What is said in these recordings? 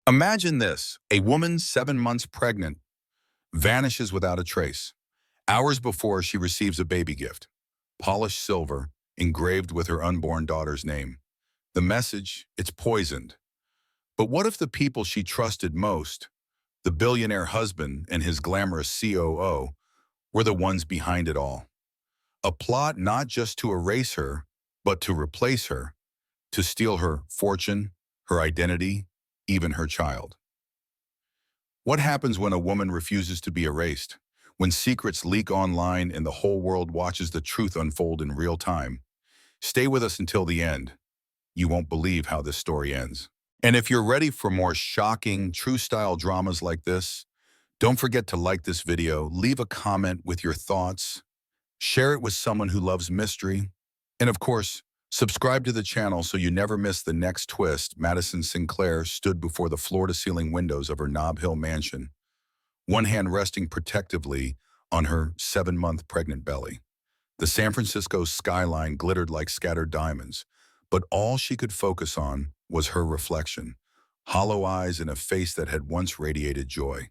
Imagine this, a woman 7 months pregnant vanishes without a trace. Hours before she receives a baby gift, polished silver, engraved with her unborn daughter's name. The message, it's poisoned. But what if the people she trusted most, the billionaire husband and his glamorous COO, were the ones behind it all? A plot not just to erase her, but to replace her, to steal her fortune, her identity, even her child. What happens when a woman refuses to be erased? When secrets leak online and the whole world watches the truth unfold in real time? Stay with us until the end. You won't believe how this story ends. And if you're ready for more shocking, true-style dramas like this, don't forget to like this video, leave a comment with your thoughts, share it with someone who loves mystery, and of course, subscribe to the channel so you never miss the next twist. Madison Sinclair stood before the floor-to-ceiling windows of her Nob Hill mansion, one hand resting protectively on her 7-month pregnant belly. The San Francisco skyline glittered like scattered diamonds, but all she could focus on was her reflection, hollow eyes and a face that had once radiated joy.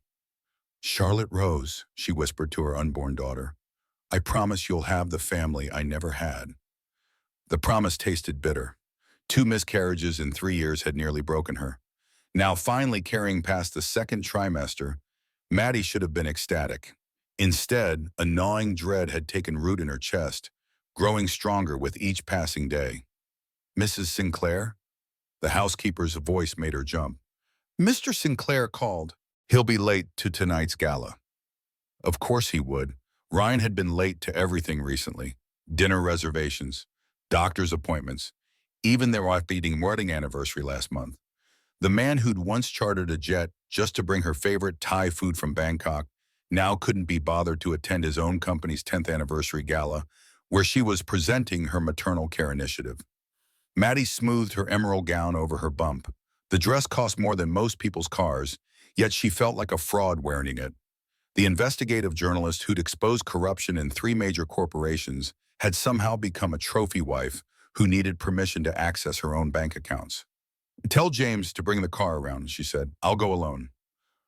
"Charlotte Rose," she whispered to her unborn daughter, "I promise you'll have the family I never had." The promise tasted bitter. 2 miscarriages in 3 years had nearly broken her. Now finally carrying past the second trimester, Maddie should have been ecstatic. Instead, a gnawing dread had taken root in her chest, growing stronger with each passing day. "Mrs. Sinclair?" The housekeeper's voice made her jump. "Mr. Sinclair called. He'll be late to tonight's gala." Of course he would. Ryan had been late to everything recently. Dinner reservations, doctor's appointments, even their wife-beating wedding anniversary last month. The man who'd once chartered a jet just to bring her favorite Thai food from Bangkok now couldn't be bothered to attend his own company's 10th anniversary gala, where she was presenting her maternal care initiative. Maddie smoothed her emerald gown over her bump. The dress cost more than most people's cars, yet she felt like a fraud wearing it. The investigative journalist who'd exposed corruption in 3 major corporations had somehow become a trophy wife who needed permission to access her own bank accounts. "Tell James to bring the car around," she said. "I'll go alone."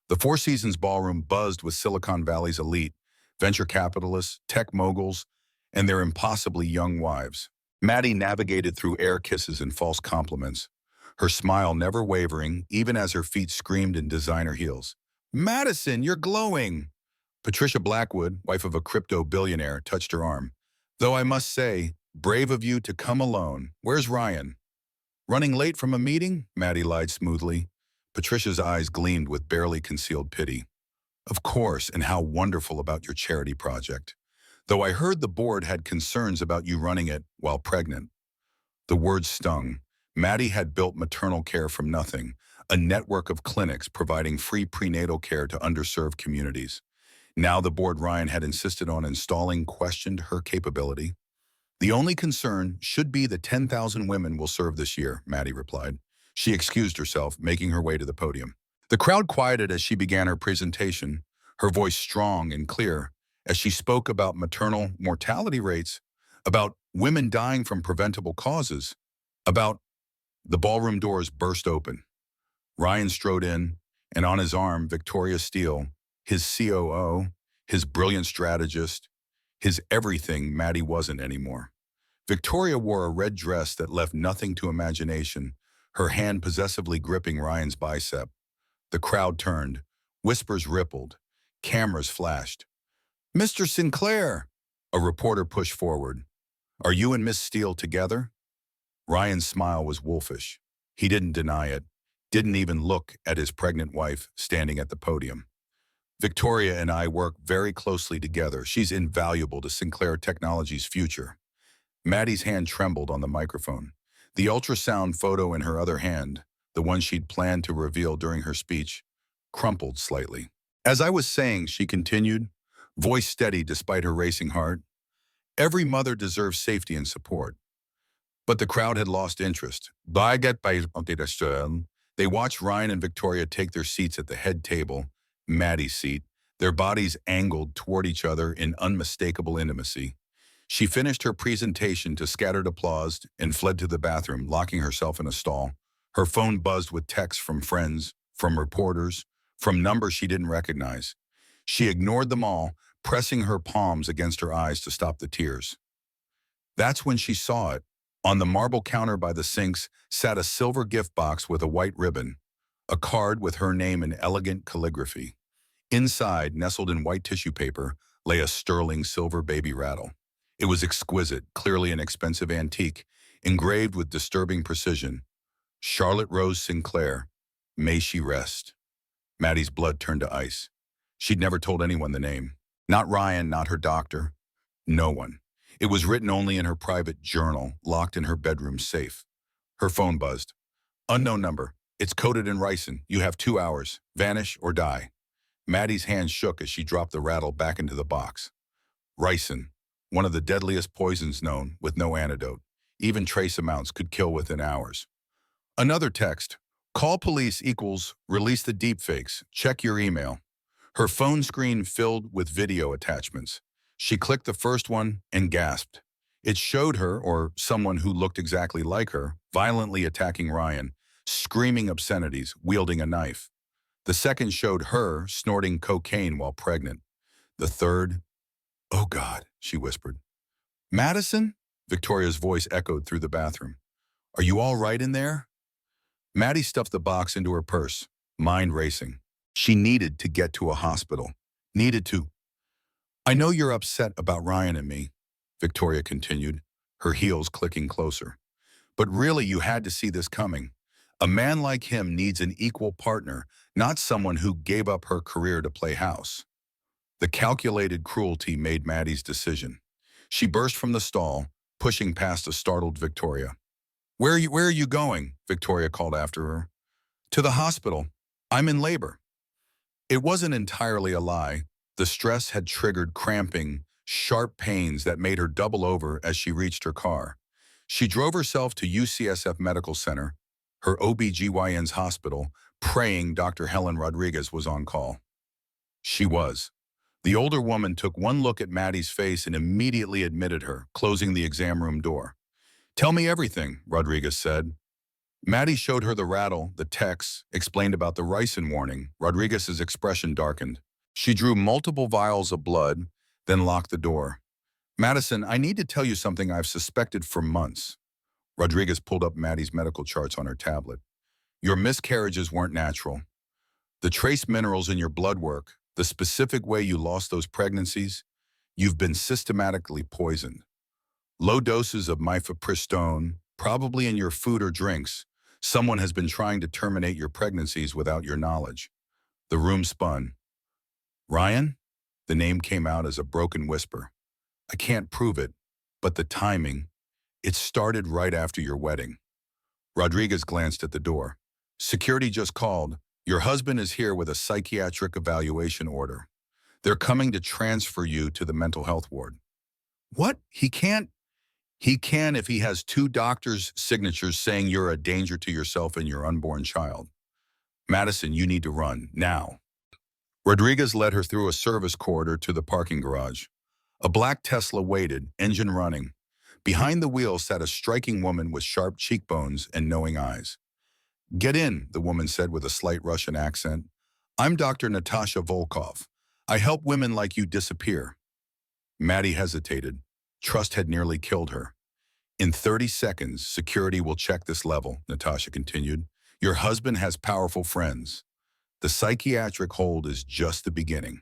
The Four Seasons ballroom buzzed with Silicon Valley's elite, venture capitalists, tech moguls, and their impossibly young wives. Maddie navigated through air kisses and false compliments, her smile never wavering, even as her feet screamed in designer heels. "Madison, you're glowing!" Patricia Blackwood, wife of a crypto billionaire, touched her arm. "Though I must say, brave of you to come alone. Where's Ryan?" "Running late from a meeting?" Maddie lied smoothly. Patricia's eyes gleamed with barely concealed pity. "Of course, and how wonderful about your charity project. Though I heard the board had concerns about you running it while pregnant." The words stung. Maddie had built maternal care from nothing, a network of clinics providing free prenatal care to underserved communities. Now the board Ryan had insisted on installing questioned her capability. "The only concern should be the 10,000 women we'll serve this year," Maddie replied. She excused herself, making her way to the podium. The crowd quieted as she began her presentation, her voice strong and clear, as she spoke about maternal mortality rates, about women dying from preventable causes, about... The ballroom doors burst open. Ryan strode in, and on his arm, Victoria Steele, his COO, his brilliant strategist, his everything Maddie wasn't anymore. Victoria wore a red dress that left nothing to imagination, her hand possessively gripping Ryan's bicep. The crowd turned, whispers rippled, cameras flashed. "Mr. Sinclair!" A reporter pushed forward. "Are you and Miss Steele together?" Ryan's smile was wolfish. He didn't deny it, didn't even look at his pregnant wife standing at the podium. "Victoria and I work very closely together. She's invaluable to Sinclair Technology's future." Maddie's hand trembled on the microphone. The ultrasound photo in her other hand, the one she'd planned to reveal during her speech, crumpled slightly. "As I was saying," she continued, voice steady despite her racing heart, "every mother deserves safety and support." But the crowd had lost interest. They watched Ryan and Victoria take their seats at the head table, Maddie's seat, their bodies angled toward each other in unmistakable intimacy. She finished her presentation to scattered applause and fled to the bathroom, locking herself in a stall. Her phone buzzed with texts from friends, from reporters, from numbers she didn't recognize. She ignored them all, pressing her palms against her eyes to stop the tears. That's when she saw it. On the marble counter by the sinks sat a silver gift box with a white ribbon, a card with her name in elegant calligraphy. Inside, nestled in white tissue paper, lay a sterling silver baby rattle. It was exquisite, clearly an expensive antique, engraved with disturbing precision. Charlotte Rose Sinclair, may she rest. Maddie's blood turned to ice. She'd never told anyone the name. Not Ryan, not her doctor. No one. It was written only in her private journal, locked in her bedroom safe. Her phone buzzed. Unknown number. It's coded in ricin. You have 2 hours. Vanish or die. Maddie's hand shook as she dropped the rattle back into the box. Ricin, one of the deadliest poisons known, with no antidote. Even trace amounts could kill within hours. Another text. Call police equals release the deepfakes. Check your email. Her phone screen filled with video attachments. She clicked the first one and gasped. It showed her, or someone who looked exactly like her, violently attacking Ryan, screaming obscenities, wielding a knife. The second showed her snorting cocaine while pregnant. The third, oh God, she whispered. Madison? Victoria's voice echoed through the bathroom. Are you all right in there? Maddie stuffed the box into her purse, mind racing. She needed to get to a hospital. Needed to. I know you're upset about Ryan and me, Victoria continued, her heels clicking closer. But really you had to see this coming. A man like him needs an equal partner, not someone who gave up her career to play house. The calculated cruelty made Maddie's decision. She burst from the stall, pushing past a startled Victoria. Where are you going? Victoria called after her. To the hospital. I'm in labor. It wasn't entirely a lie. The stress had triggered cramping, sharp pains that made her double over as she reached her car. She drove herself to UCSF Medical Center, her OB-GYN's hospital, praying Dr. Helen Rodriguez was on call. She was. The older woman took one look at Maddie's face and immediately admitted her, closing the exam room door. Tell me everything, Rodriguez said. Maddie showed her the rattle, the texts, explained about the ricin warning. Rodriguez's expression darkened. She drew multiple vials of blood, then locked the door. Madison, I need to tell you something I've suspected for months. Rodriguez pulled up Maddie's medical charts on her tablet. Your miscarriages weren't natural. The trace minerals in your blood work, the specific way you lost those pregnancies, you've been systematically poisoned. Low doses of mifepristone, probably in your food or drinks. Someone has been trying to terminate your pregnancies without your knowledge. The room spun. Ryan? The name came out as a broken whisper. I can't prove it, but the timing, it started right after your wedding. Rodriguez glanced at the door. Security just called. Your husband is here with a psychiatric evaluation order. They're coming to transfer you to the mental health ward. What? He can't? He can if he has 2 doctors' signatures saying you're a danger to yourself and your unborn child. Madison, you need to run, now. Rodriguez led her through a service corridor to the parking garage. A black Tesla waited, engine running. Behind the wheel sat a striking woman with sharp cheekbones and knowing eyes. Get in, the woman said with a slight Russian accent. I'm Dr. Natasha Volkov. I help women like you disappear. Maddie hesitated. Trust had nearly killed her. In 30 seconds, security will check this level, Natasha continued. Your husband has powerful friends. The psychiatric hold is just the beginning.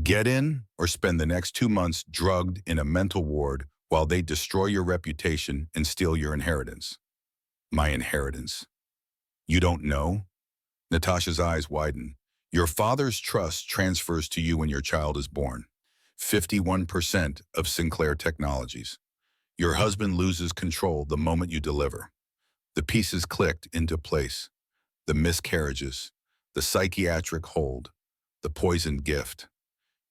Get in or spend the next 2 months drugged in a mental ward while they destroy your reputation and steal your inheritance. My inheritance. You don't know? Natasha's eyes widened. Your father's trust transfers to you when your child is born. 51% of Sinclair Technologies. Your husband loses control the moment you deliver. The pieces clicked into place. The miscarriages, the psychiatric hold, the poisoned gift.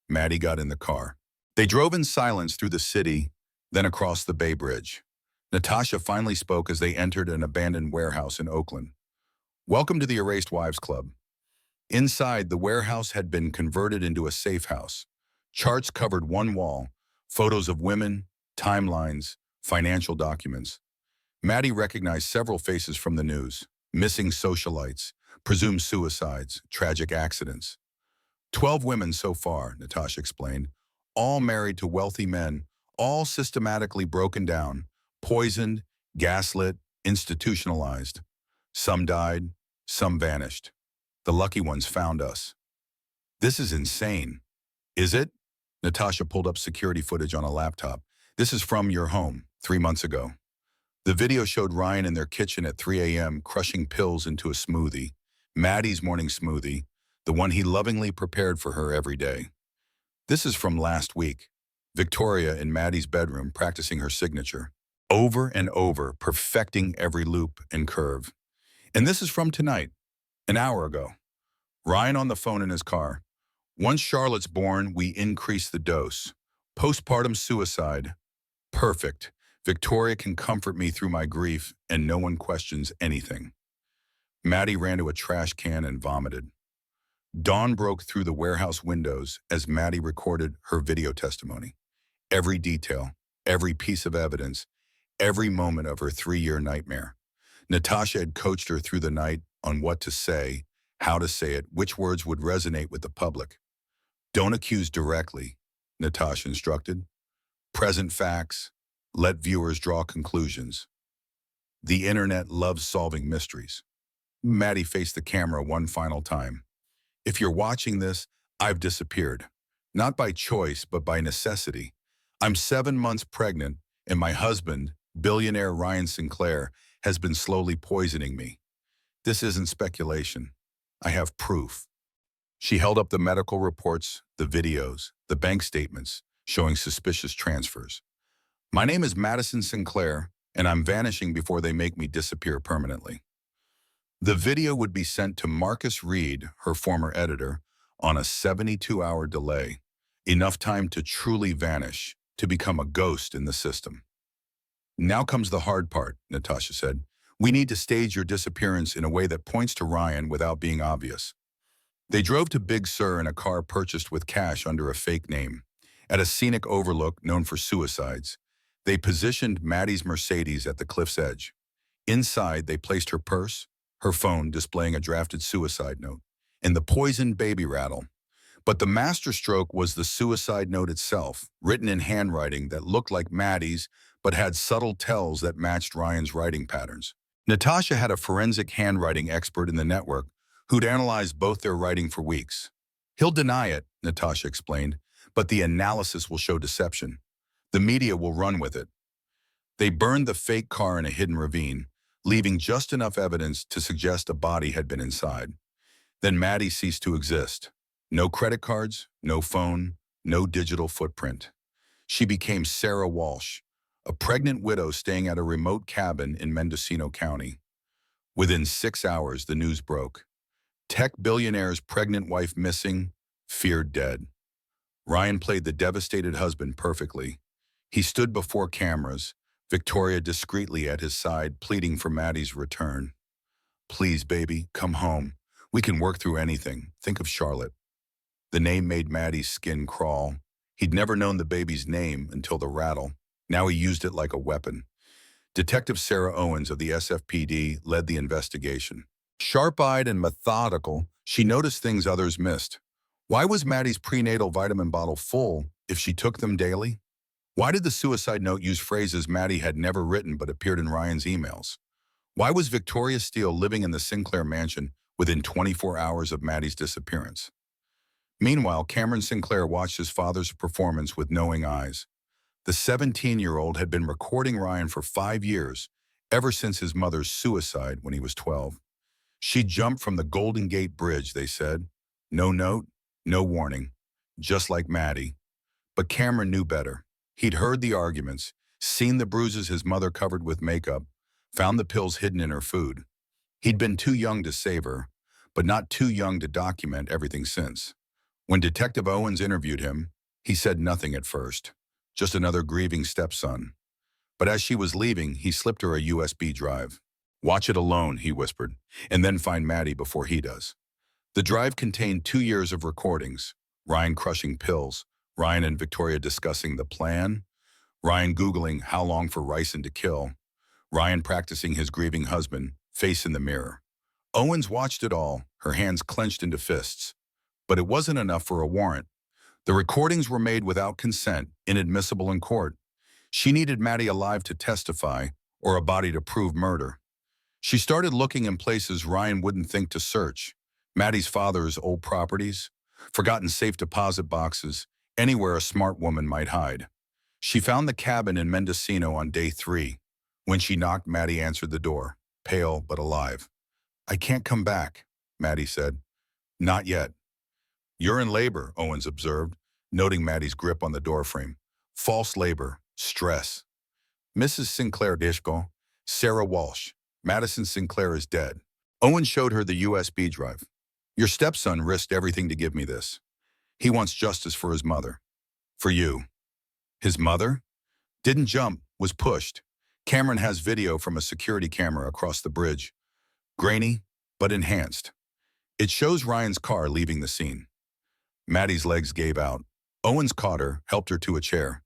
Maddie got in the car. They drove in silence through the city, then across the Bay Bridge. Natasha finally spoke as they entered an abandoned warehouse in Oakland. Welcome to the Erased Wives Club. Inside, the warehouse had been converted into a safe house. Charts covered one wall, photos of women, timelines, financial documents. Maddie recognized several faces from the news, missing socialites, Presumed suicides, tragic accidents. 12 women so far, Natasha explained, all married to wealthy men, all systematically broken down, poisoned, gaslit, institutionalized. Some died, some vanished. The lucky ones found us. This is insane. Is it? Natasha pulled up security footage on a laptop. This is from your home, 3 months ago. The video showed Ryan in their kitchen at 3 a.m. crushing pills into a smoothie, Maddie's morning smoothie, the one he lovingly prepared for her every day. This is from last week. Victoria in Maddie's bedroom practicing her signature, over and over, perfecting every loop and curve. And this is from tonight, an hour ago. Ryan on the phone in his car. Once Charlotte's born, we increase the dose. Postpartum suicide. Perfect. Victoria can comfort me through my grief, and no one questions anything. Maddie ran to a trash can and vomited. Dawn broke through the warehouse windows as Maddie recorded her video testimony. Every detail, every piece of evidence, every moment of her 3-year nightmare. Natasha had coached her through the night on what to say, how to say it, which words would resonate with the public. Don't accuse directly, Natasha instructed. Present facts. Let viewers draw conclusions. The internet loves solving mysteries. Maddie faced the camera one final time. If you're watching this, I've disappeared. Not by choice, but by necessity. I'm 7 months pregnant, and my husband, billionaire Ryan Sinclair, has been slowly poisoning me. This isn't speculation. I have proof. She held up the medical reports, the videos, the bank statements, showing suspicious transfers. My name is Madison Sinclair, and I'm vanishing before they make me disappear permanently. The video would be sent to Marcus Reed, her former editor, on a 72-hour delay, enough time to truly vanish, to become a ghost in the system. Now comes the hard part, Natasha said. We need to stage your disappearance in a way that points to Ryan without being obvious. They drove to Big Sur in a car purchased with cash under a fake name. At a scenic overlook known for suicides, they positioned Maddie's Mercedes at the cliff's edge. Inside, they placed her purse, her phone displaying a drafted suicide note, and the poisoned baby rattle. But the masterstroke was the suicide note itself, written in handwriting that looked like Maddie's, but had subtle tells that matched Ryan's writing patterns. Natasha had a forensic handwriting expert in the network who'd analyzed both their writing for weeks. He'll deny it, Natasha explained, but the analysis will show deception. The media will run with it. They burned the fake car in a hidden ravine, leaving just enough evidence to suggest a body had been inside. Then Maddie ceased to exist. No credit cards, no phone, no digital footprint. She became Sarah Walsh, a pregnant widow staying at a remote cabin in Mendocino County. Within 6 hours, the news broke. Tech billionaire's pregnant wife missing, feared dead. Ryan played the devastated husband perfectly. He stood before cameras, Victoria discreetly at his side, pleading for Maddie's return. Please, baby, come home. We can work through anything. Think of Charlotte. The name made Maddie's skin crawl. He'd never known the baby's name until the rattle. Now he used it like a weapon. Detective Sarah Owens of the SFPD led the investigation. Sharp-eyed and methodical, she noticed things others missed. Why was Maddie's prenatal vitamin bottle full if she took them daily? Why did the suicide note use phrases Maddie had never written but appeared in Ryan's emails? Why was Victoria Steele living in the Sinclair mansion within 24 hours of Maddie's disappearance? Meanwhile, Cameron Sinclair watched his father's performance with knowing eyes. The 17-year-old had been recording Ryan for 5 years, ever since his mother's suicide when he was 12. She jumped from the Golden Gate Bridge, they said. No note, no warning, just like Maddie. But Cameron knew better. He'd heard the arguments, seen the bruises his mother covered with makeup, found the pills hidden in her food. He'd been too young to save her, but not too young to document everything since. When Detective Owens interviewed him, he said nothing at first, just another grieving stepson. But as she was leaving, he slipped her a USB drive. Watch it alone, he whispered, and then find Maddie before he does. The drive contained 2 years of recordings, Ryan crushing pills, Ryan and Victoria discussing the plan, Ryan Googling how long for Ryson to kill, Ryan practicing his grieving husband, face in the mirror. Owens watched it all, her hands clenched into fists. But it wasn't enough for a warrant. The recordings were made without consent, inadmissible in court. She needed Maddie alive to testify, or a body to prove murder. She started looking in places Ryan wouldn't think to search. Maddie's father's old properties, forgotten safe deposit boxes, anywhere a smart woman might hide. She found the cabin in Mendocino on day 3. When she knocked, Maddie answered the door, pale but alive. "I can't come back," Maddie said. "Not yet." "You're in labor," Owens observed, noting Maddie's grip on the doorframe. "False labor, stress." "Mrs. Sinclair Dishko, Sarah Walsh. Madison Sinclair is dead." Owens showed her the USB drive. "Your stepson risked everything to give me this. He wants justice for his mother. For you." "His mother?" "Didn't jump, was pushed. Cameron has video from a security camera across the bridge. Grainy, but enhanced. It shows Ryan's car leaving the scene." Maddie's legs gave out. Owens caught her, helped her to a chair.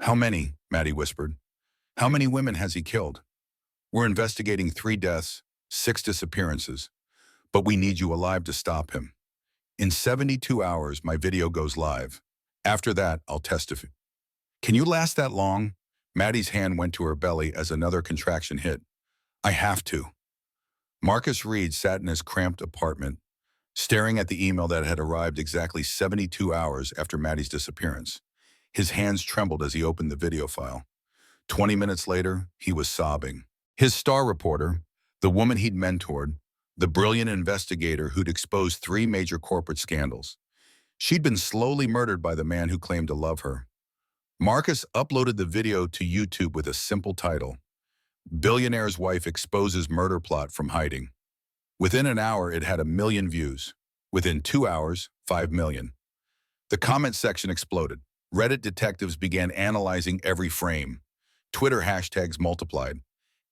"How many?" Maddie whispered. "How many women has he killed?" "We're investigating 3 deaths, 6 disappearances. But we need you alive to stop him. In 72 hours, my video goes live. After that, I'll testify." "Can you last that long?" Maddie's hand went to her belly as another contraction hit. "I have to." Marcus Reed sat in his cramped apartment, staring at the email that had arrived exactly 72 hours after Maddie's disappearance. His hands trembled as he opened the video file. 20 minutes later, he was sobbing. His star reporter, the woman he'd mentored, the brilliant investigator who'd exposed 3 major corporate scandals. She'd been slowly murdered by the man who claimed to love her. Marcus uploaded the video to YouTube with a simple title: "Billionaire's Wife Exposes Murder Plot from Hiding." Within an hour, it had 1 million views. Within 2 hours, 5 million. The comment section exploded. Reddit detectives began analyzing every frame. Twitter hashtags multiplied.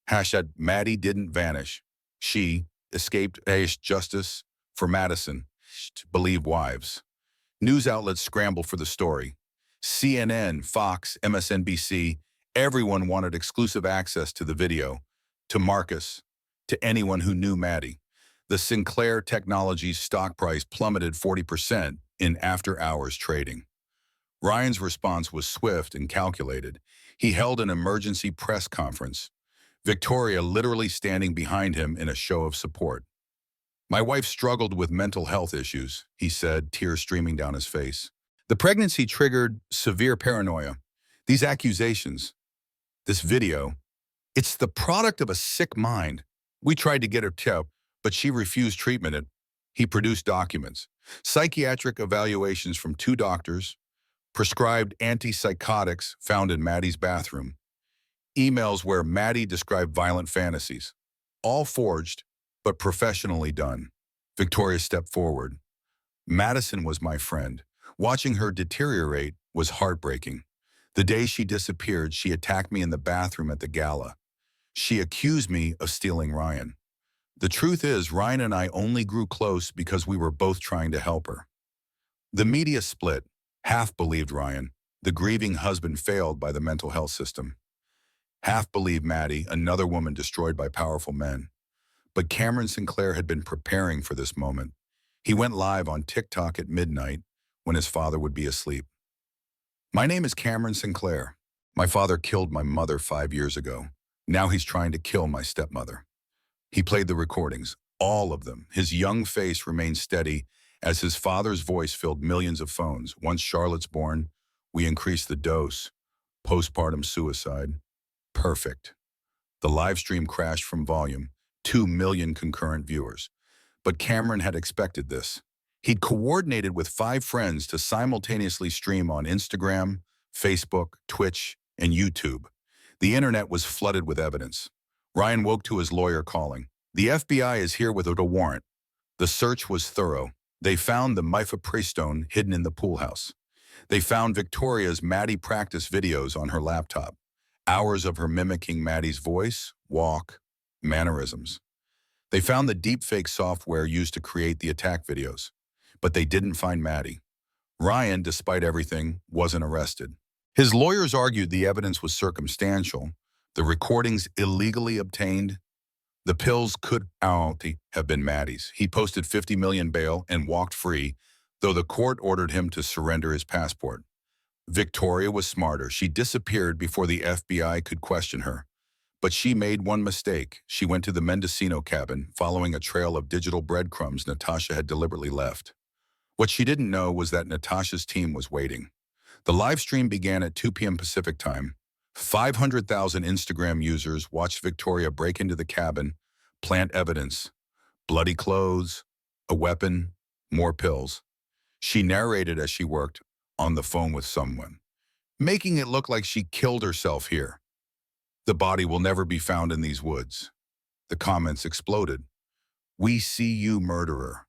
Hashtag Maddie didn't vanish. She escaped justice for Madison. Believe wives. News outlets scrambled for the story. CNN, Fox, MSNBC, everyone wanted exclusive access to the video, to Marcus, to anyone who knew Maddie. The Sinclair Technologies stock price plummeted 40% in after-hours trading. Ryan's response was swift and calculated. He held an emergency press conference, Victoria literally standing behind him in a show of support. "My wife struggled with mental health issues," he said, tears streaming down his face. "The pregnancy triggered severe paranoia. These accusations, this video, it's the product of a sick mind. We tried to get her help, but she refused treatment." He produced documents, psychiatric evaluations from 2 doctors, prescribed antipsychotics found in Maddie's bathroom, emails where Maddie described violent fantasies, all forged, but professionally done. Victoria stepped forward. "Madison was my friend. Watching her deteriorate was heartbreaking. The day she disappeared, she attacked me in the bathroom at the gala. She accused me of stealing Ryan. The truth is, Ryan and I only grew close because we were both trying to help her." The media split. Half believed Ryan, the grieving husband failed by the mental health system. Half believed Maddie, another woman destroyed by powerful men. But Cameron Sinclair had been preparing for this moment. He went live on TikTok at midnight when his father would be asleep. "My name is Cameron Sinclair. My father killed my mother 5 years ago. Now he's trying to kill my stepmother." He played the recordings, all of them. His young face remained steady as his father's voice filled millions of phones. "Once Charlotte's born, we increased the dose. Postpartum suicide. Perfect." The live stream crashed from volume, 2 million concurrent viewers. But Cameron had expected this. He'd coordinated with 5 friends to simultaneously stream on Instagram, Facebook, Twitch, and YouTube. The internet was flooded with evidence. Ryan woke to his lawyer calling. "The FBI is here with a warrant." The search was thorough. They found the mifepristone hidden in the pool house. They found Victoria's Maddie practice videos on her laptop. Hours of her mimicking Maddie's voice, walk, mannerisms. They found the deepfake software used to create the attack videos. But they didn't find Maddie. Ryan, despite everything, wasn't arrested. His lawyers argued the evidence was circumstantial, the recordings illegally obtained. The pills could have been Maddie's. He posted 50 million bail and walked free, though the court ordered him to surrender his passport. Victoria was smarter. She disappeared before the FBI could question her. But she made one mistake. She went to the Mendocino cabin, following a trail of digital breadcrumbs Natasha had deliberately left. What she didn't know was that Natasha's team was waiting. The live stream began at 2 p.m. Pacific time. 500,000 Instagram users watched Victoria break into the cabin, plant evidence, bloody clothes, a weapon, more pills. She narrated as she worked on the phone with someone, making it look like she killed herself here. The body will never be found in these woods. The comments exploded. We see you, murderer.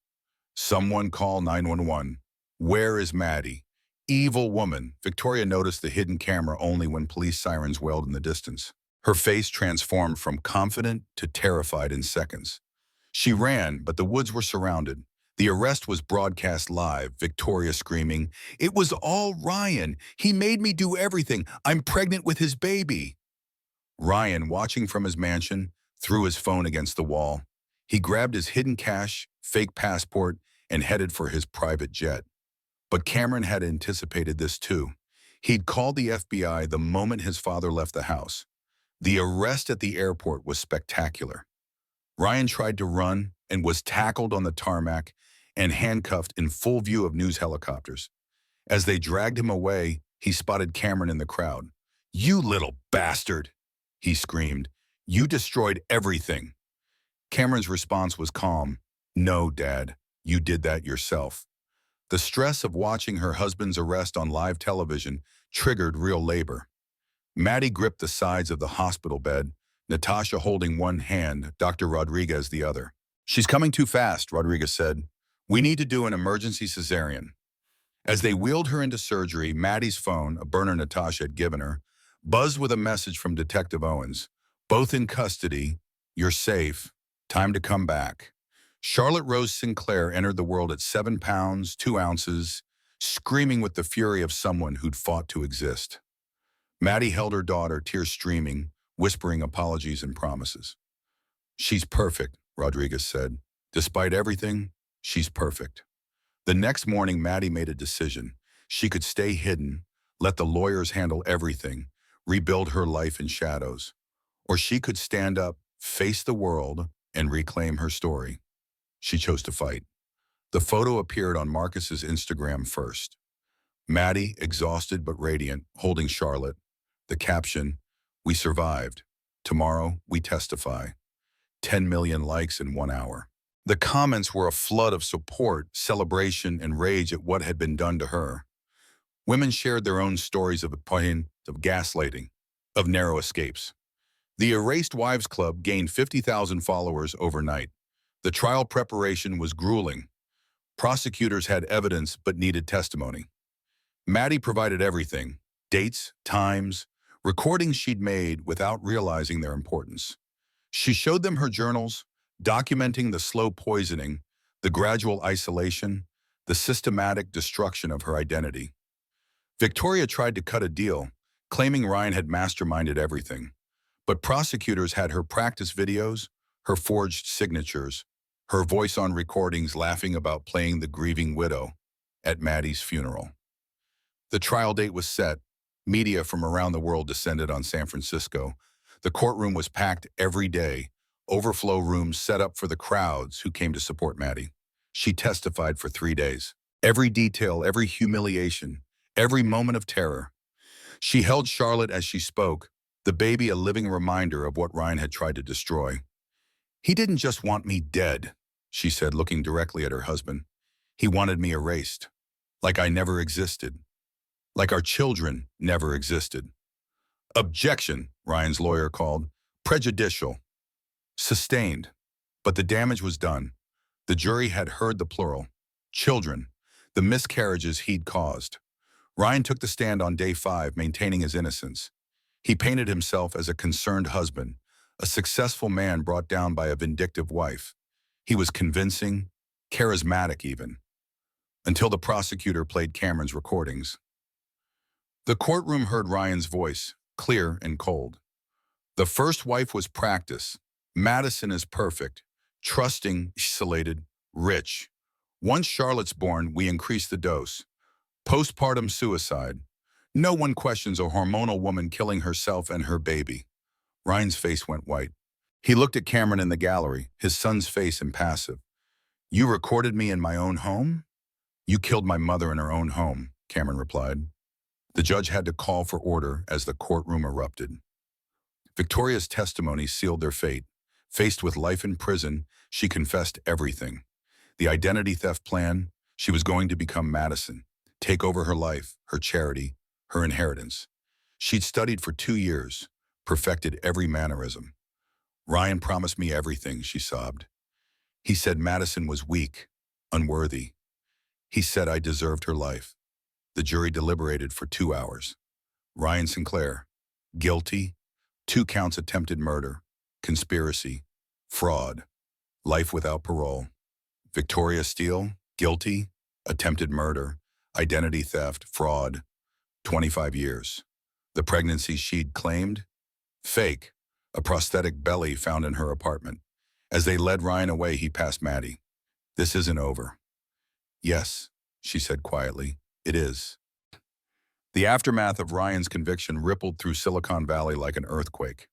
Someone call 911. Where is Maddie? Evil woman. Victoria noticed the hidden camera only when police sirens wailed in the distance. Her face transformed from confident to terrified in seconds. She ran, but the woods were surrounded. The arrest was broadcast live, Victoria screaming, "It was all Ryan. He made me do everything. I'm pregnant with his baby." Ryan, watching from his mansion, threw his phone against the wall. He grabbed his hidden cash, fake passport, and headed for his private jet. But Cameron had anticipated this too. He'd called the FBI the moment his father left the house. The arrest at the airport was spectacular. Ryan tried to run and was tackled on the tarmac and handcuffed in full view of news helicopters. As they dragged him away, he spotted Cameron in the crowd. "You little bastard," he screamed. "You destroyed everything." Cameron's response was calm. "No, Dad, you did that yourself." The stress of watching her husband's arrest on live television triggered real labor. Maddie gripped the sides of the hospital bed, Natasha holding one hand, Dr. Rodriguez the other. "She's coming too fast," Rodriguez said. "We need to do an emergency cesarean." As they wheeled her into surgery, Maddie's phone, a burner Natasha had given her, buzzed with a message from Detective Owens. "Both in custody. You're safe. Time to come back." Charlotte Rose Sinclair entered the world at 7 pounds, 2 ounces, screaming with the fury of someone who'd fought to exist. Maddie held her daughter, tears streaming, whispering apologies and promises. "She's perfect," Rodriguez said. "Despite everything, she's perfect." The next morning, Maddie made a decision. She could stay hidden, let the lawyers handle everything, rebuild her life in shadows. Or she could stand up, face the world, and reclaim her story. She chose to fight. The photo appeared on Marcus's Instagram first. Maddie, exhausted but radiant, holding Charlotte. The caption, "We survived. Tomorrow, we testify." 10 million likes in 1 hour. The comments were a flood of support, celebration, and rage at what had been done to her. Women shared their own stories of pain, of gaslighting, of narrow escapes. The Erased Wives Club gained 50,000 followers overnight. The trial preparation was grueling. Prosecutors had evidence but needed testimony. Maddie provided everything: dates, times, recordings she'd made without realizing their importance. She showed them her journals, documenting the slow poisoning, the gradual isolation, the systematic destruction of her identity. Victoria tried to cut a deal, claiming Ryan had masterminded everything. But prosecutors had her practice videos, her forged signatures, her voice on recordings laughing about playing the grieving widow at Maddie's funeral. The trial date was set. Media from around the world descended on San Francisco. The courtroom was packed every day, overflow rooms set up for the crowds who came to support Maddie. She testified for 3 days. Every detail, every humiliation, every moment of terror. She held Charlotte as she spoke, the baby a living reminder of what Ryan had tried to destroy. "He didn't just want me dead," she said, looking directly at her husband. "He wanted me erased, like I never existed, like our children never existed." "Objection," Ryan's lawyer called. "Prejudicial." Sustained. But the damage was done. The jury had heard the plural. Children. The miscarriages he'd caused. Ryan took the stand on day 5, maintaining his innocence. He painted himself as a concerned husband, a successful man brought down by a vindictive wife. He was convincing, charismatic even, until the prosecutor played Cameron's recordings. The courtroom heard Ryan's voice, clear and cold. "The first wife was practice. Madison is perfect, trusting, isolated, rich. Once Charlotte's born, we increase the dose. Postpartum suicide. No one questions a hormonal woman killing herself and her baby. Ryan's face went white. He looked at Cameron in the gallery, his son's face impassive. You recorded me in my own home? You killed my mother in her own home, Cameron replied. The judge had to call for order as the courtroom erupted. Victoria's testimony sealed their fate. Faced with life in prison, she confessed everything. The identity theft plan, she was going to become Madison, take over her life, her charity, her inheritance. She'd studied for 2 years, perfected every mannerism. Ryan promised me everything, she sobbed. He said Madison was weak, unworthy. He said I deserved her life. The jury deliberated for 2 hours. Ryan Sinclair, guilty, 2 counts attempted murder, conspiracy, fraud, life without parole. Victoria Steele, guilty, attempted murder, identity theft, fraud, 25 years. The pregnancy she'd claimed? Fake, a prosthetic belly found in her apartment. As they led Ryan away, he passed Maddie. This isn't over. Yes, she said quietly, it is. The aftermath of Ryan's conviction rippled through Silicon Valley like an earthquake.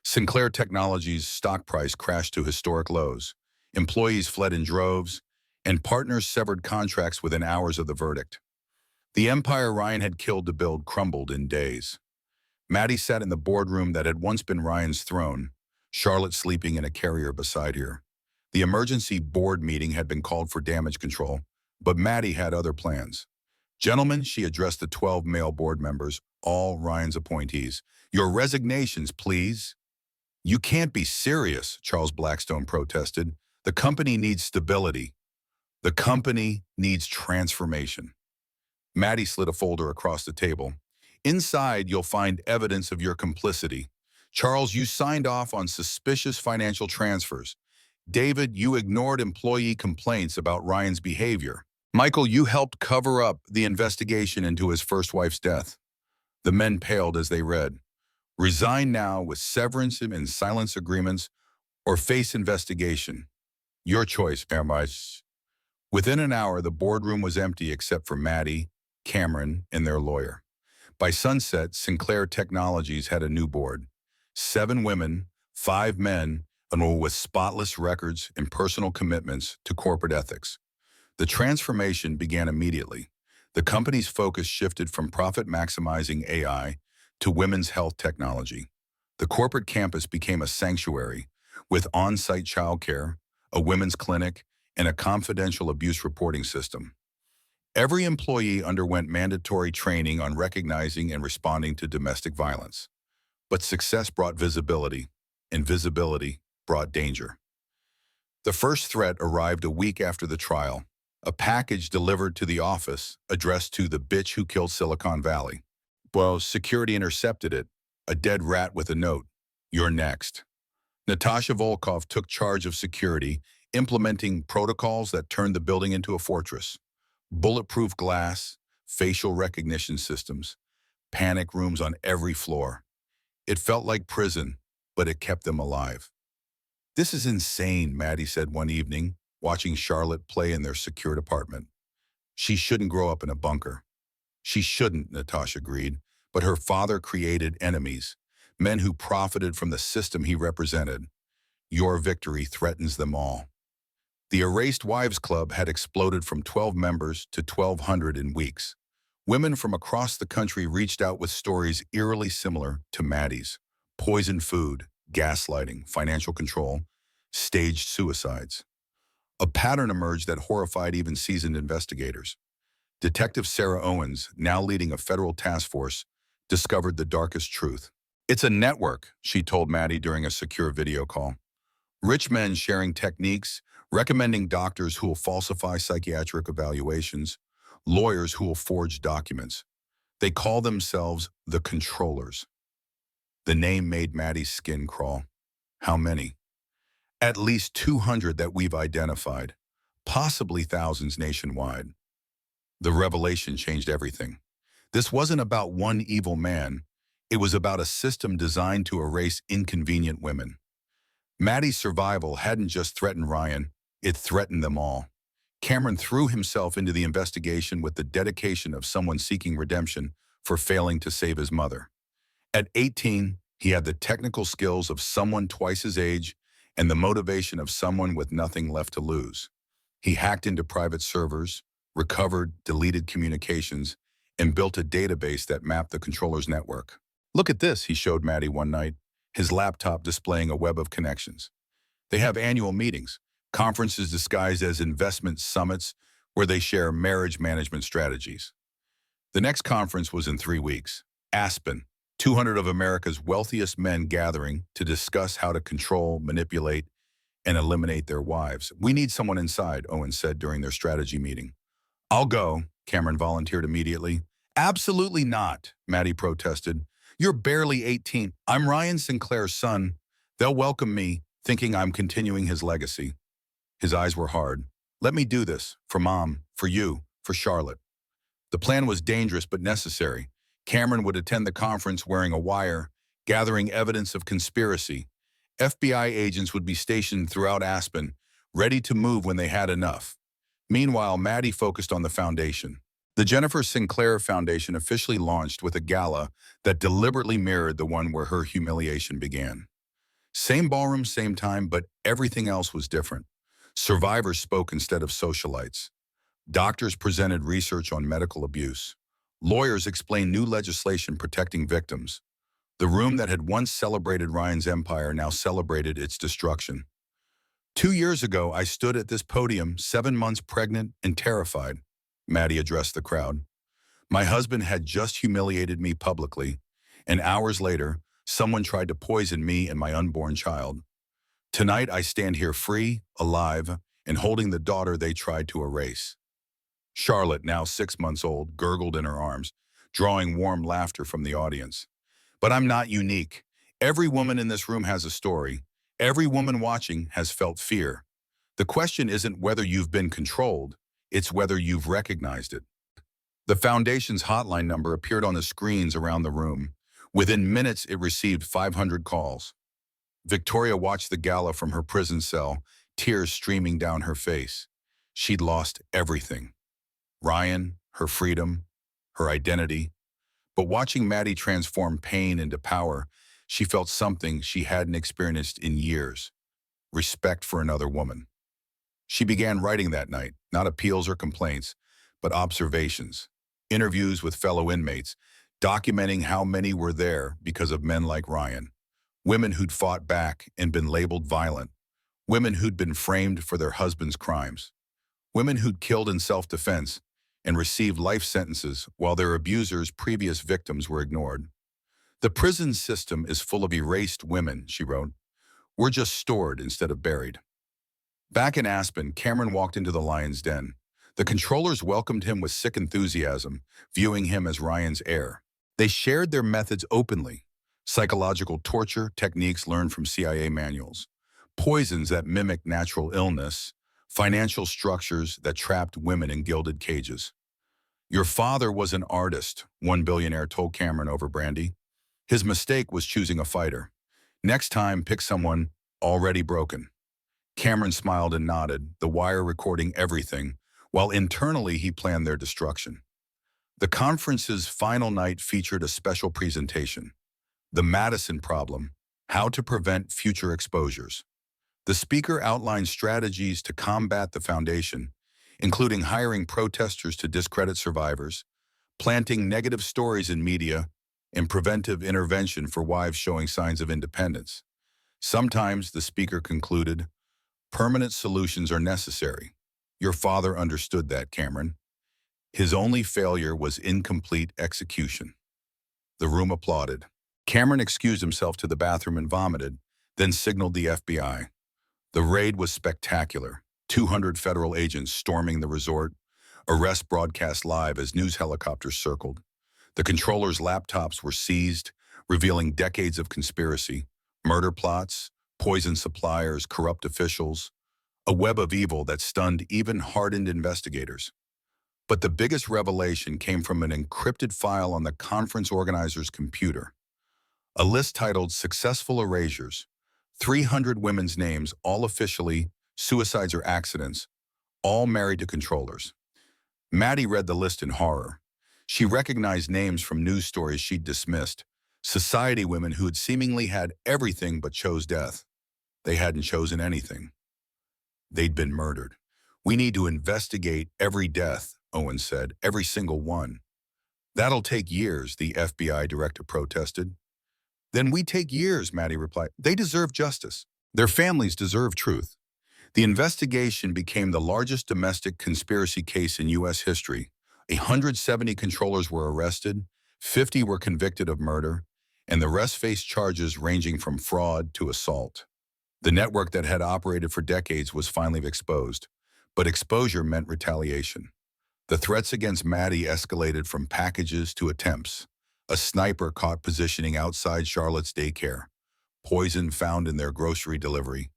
Sinclair Technologies' stock price crashed to historic lows. Employees fled in droves, and partners severed contracts within hours of the verdict. The empire Ryan had killed to build crumbled in days. Maddie sat in the boardroom that had once been Ryan's throne, Charlotte sleeping in a carrier beside her. The emergency board meeting had been called for damage control, but Maddie had other plans. Gentlemen, she addressed the 12 male board members, all Ryan's appointees. Your resignations, please. You can't be serious, Charles Blackstone protested. The company needs stability. The company needs transformation. Maddie slid a folder across the table. Inside, you'll find evidence of your complicity. Charles, you signed off on suspicious financial transfers. David, you ignored employee complaints about Ryan's behavior. Michael, you helped cover up the investigation into his first wife's death. The men paled as they read. Resign now with severance and silence agreements or face investigation. Your choice, Hermage. Within an hour, the boardroom was empty except for Maddie, Cameron, and their lawyer. By sunset, Sinclair Technologies had a new board. 7 women, 5 men, and all with spotless records and personal commitments to corporate ethics. The transformation began immediately. The company's focus shifted from profit-maximizing AI to women's health technology. The corporate campus became a sanctuary with on-site childcare, a women's clinic, and a confidential abuse reporting system. Every employee underwent mandatory training on recognizing and responding to domestic violence. But success brought visibility, and visibility brought danger. The first threat arrived a week after the trial. A package delivered to the office addressed to the bitch who killed Silicon Valley. Well, security intercepted it, a dead rat with a note. You're next. Natasha Volkov took charge of security, implementing protocols that turned the building into a fortress. Bulletproof glass, facial recognition systems, panic rooms on every floor. It felt like prison, but it kept them alive. This is insane, Maddie said one evening, watching Charlotte play in their secured apartment. She shouldn't grow up in a bunker. She shouldn't, Natasha agreed, but her father created enemies, men who profited from the system he represented. Your victory threatens them all. The Erased Wives Club had exploded from 12 members to 1,200 in weeks. Women from across the country reached out with stories eerily similar to Maddie's. Poisoned food, gaslighting, financial control, staged suicides. A pattern emerged that horrified even seasoned investigators. Detective Sarah Owens, now leading a federal task force, discovered the darkest truth. It's a network, she told Maddie during a secure video call. Rich men sharing techniques, recommending doctors who will falsify psychiatric evaluations, lawyers who will forge documents. They call themselves the controllers. The name made Maddie's skin crawl. How many? At least 200 that we've identified, possibly thousands nationwide. The revelation changed everything. This wasn't about one evil man. It was about a system designed to erase inconvenient women. Maddie's survival hadn't just threatened Ryan, it threatened them all. Cameron threw himself into the investigation with the dedication of someone seeking redemption for failing to save his mother. At 18, he had the technical skills of someone twice his age and the motivation of someone with nothing left to lose. He hacked into private servers, recovered deleted communications, and built a database that mapped the controller's network. "Look at this," he showed Maddie one night, his laptop displaying a web of connections. They have annual meetings, conferences disguised as investment summits where they share marriage management strategies. The next conference was in 3 weeks. Aspen, 200 of America's wealthiest men gathering to discuss how to control, manipulate, and eliminate their wives. "We need someone inside," Owen said during their strategy meeting. "I'll go," Cameron volunteered immediately. "Absolutely not," Maddie protested. "You're barely 18. I'm Ryan Sinclair's son. They'll welcome me, thinking I'm continuing his legacy." His eyes were hard. "Let me do this. For Mom, for you, for Charlotte." The plan was dangerous but necessary. Cameron would attend the conference wearing a wire, gathering evidence of conspiracy. FBI agents would be stationed throughout Aspen, ready to move when they had enough. Meanwhile, Maddie focused on the foundation. The Jennifer Sinclair Foundation officially launched with a gala that deliberately mirrored the one where her humiliation began. Same ballroom, same time, but everything else was different. Survivors spoke instead of socialites. Doctors presented research on medical abuse. Lawyers explained new legislation protecting victims. The room that had once celebrated Ryan's empire now celebrated its destruction. "2 years ago, I stood at this podium, 7 months pregnant and terrified," Maddie addressed the crowd. "My husband had just humiliated me publicly, and hours later, someone tried to poison me and my unborn child. Tonight, I stand here free, alive, and holding the daughter they tried to erase." Charlotte, now 6 months old, gurgled in her arms, drawing warm laughter from the audience. "But I'm not unique. Every woman in this room has a story. Every woman watching has felt fear. The question isn't whether you've been controlled, it's whether you've recognized it." The Foundation's hotline number appeared on the screens around the room. Within minutes, it received 500 calls. Victoria watched the gala from her prison cell, tears streaming down her face. She'd lost everything. Ryan, her freedom, her identity. But watching Maddie transform pain into power, she felt something she hadn't experienced in years: respect for another woman. She began writing that night, not appeals or complaints, but observations, interviews with fellow inmates, documenting how many were there because of men like Ryan, women who'd fought back and been labeled violent, women who'd been framed for their husbands' crimes, women who'd killed in self-defense and received life sentences while their abusers' previous victims were ignored. "The prison system is full of erased women," she wrote. "We're just stored instead of buried." Back in Aspen, Cameron walked into the lion's den. The controllers welcomed him with sick enthusiasm, viewing him as Ryan's heir. They shared their methods openly: psychological torture techniques learned from CIA manuals, poisons that mimic natural illness, financial structures that trapped women in gilded cages. "Your father was an artist," one billionaire told Cameron over brandy. "His mistake was choosing a fighter. Next time, pick someone already broken." Cameron smiled and nodded, the wire recording everything, while internally he planned their destruction. The conference's final night featured a special presentation: "The Madison Problem: How to Prevent Future Exposures." The speaker outlined strategies to combat the Foundation, including hiring protesters to discredit survivors, planting negative stories in media, and preventive intervention for wives showing signs of independence. Sometimes, the speaker concluded, permanent solutions are necessary. Your father understood that, Cameron. His only failure was incomplete execution. The room applauded. Cameron excused himself to the bathroom and vomited, then signaled the FBI. The raid was spectacular. 200 federal agents storming the resort, arrests broadcast live as news helicopters circled. The controllers' laptops were seized, revealing decades of conspiracy, murder plots, poisoned suppliers, corrupt officials, a web of evil that stunned even hardened investigators. But the biggest revelation came from an encrypted file on the conference organizer's computer. A list titled Successful Erasures, 300 women's names, all officially suicides or accidents, all married to controllers. Maddie read the list in horror. She recognized names from news stories she'd dismissed, society women who had seemingly had everything but chose death. They hadn't chosen anything. They'd been murdered. "We need to investigate every death," Owen said, "every single one." "That'll take years," the FBI director protested. "Then we take years," Maddie replied. "They deserve justice. Their families deserve truth." The investigation became the largest domestic conspiracy case in U.S. history. 170 controllers were arrested, 50 were convicted of murder, and the rest faced charges ranging from fraud to assault. The network that had operated for decades was finally exposed, but exposure meant retaliation. The threats against Maddie escalated from packages to attempts. A sniper caught positioning outside Charlotte's daycare, poison found in their grocery delivery,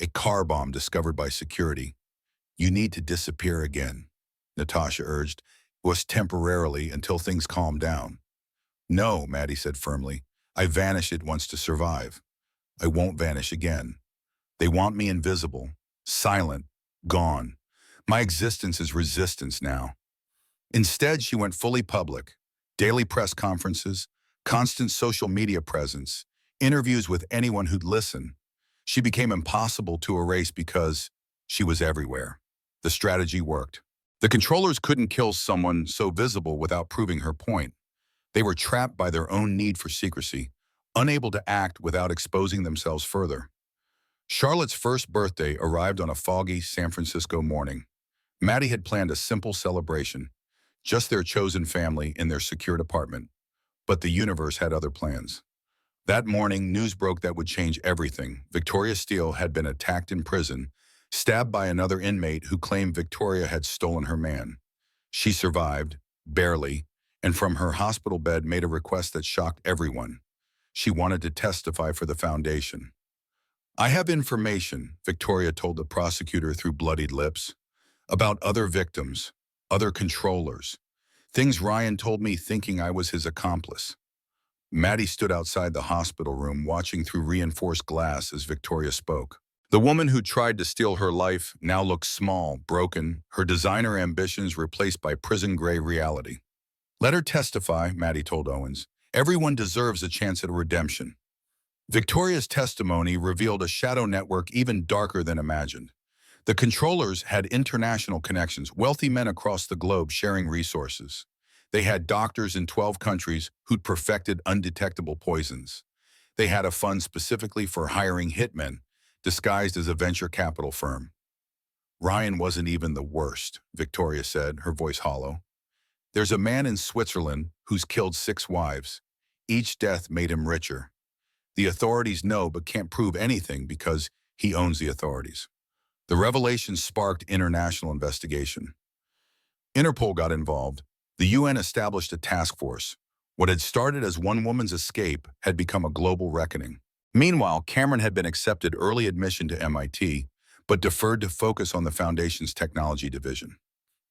a car bomb discovered by security. "You need to disappear again," Natasha urged. "It was temporarily until things calmed down." "No," Maddie said firmly. "I vanished once to survive. I won't vanish again. They want me invisible, silent, gone. My existence is resistance now." Instead, she went fully public. Daily press conferences, constant social media presence, interviews with anyone who'd listen. She became impossible to erase because she was everywhere. The strategy worked. The controllers couldn't kill someone so visible without proving her point. They were trapped by their own need for secrecy, unable to act without exposing themselves further. Charlotte's first birthday arrived on a foggy San Francisco morning. Maddie had planned a simple celebration, just their chosen family in their secured apartment. But the universe had other plans. That morning, news broke that would change everything. Victoria Steele had been attacked in prison, stabbed by another inmate who claimed Victoria had stolen her man. She survived, barely, and from her hospital bed made a request that shocked everyone. She wanted to testify for the foundation. "I have information," Victoria told the prosecutor through bloodied lips, "about other victims, other controllers. Things Ryan told me thinking I was his accomplice." Maddie stood outside the hospital room watching through reinforced glass as Victoria spoke. The woman who tried to steal her life now looked small, broken, her designer ambitions replaced by prison-gray reality. "Let her testify," Maddie told Owens. "Everyone deserves a chance at a redemption." Victoria's testimony revealed a shadow network even darker than imagined. The controllers had international connections, wealthy men across the globe sharing resources. They had doctors in 12 countries who'd perfected undetectable poisons. They had a fund specifically for hiring hitmen, disguised as a venture capital firm. "Ryan wasn't even the worst," Victoria said, her voice hollow. "There's a man in Switzerland who's killed 6 wives. Each death made him richer. The authorities know but can't prove anything because he owns the authorities." The revelation sparked international investigation. Interpol got involved. The UN established a task force. What had started as one woman's escape had become a global reckoning. Meanwhile, Cameron had been accepted early admission to MIT, but deferred to focus on the Foundation's technology division.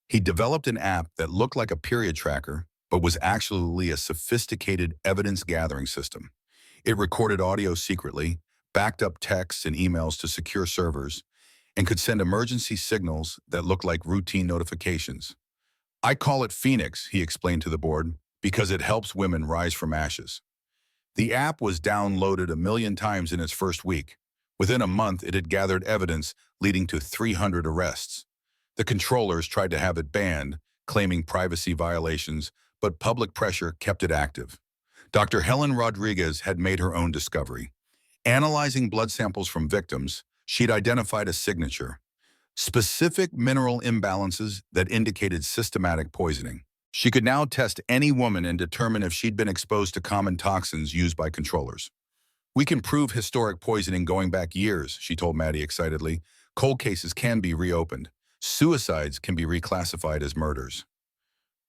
He developed an app that looked like a period tracker, but was actually a sophisticated evidence-gathering system. It recorded audio secretly, backed up texts and emails to secure servers, and could send emergency signals that looked like routine notifications. "I call it Phoenix," he explained to the board, "because it helps women rise from ashes." The app was downloaded 1 million times in its first week. Within a month, it had gathered evidence leading to 300 arrests. The controllers tried to have it banned, claiming privacy violations, but public pressure kept it active. Dr. Helen Rodriguez had made her own discovery. Analyzing blood samples from victims, she'd identified a signature: specific mineral imbalances that indicated systematic poisoning. She could now test any woman and determine if she'd been exposed to common toxins used by controllers. "We can prove historic poisoning going back years," she told Maddie excitedly. "Cold cases can be reopened. Suicides can be reclassified as murders."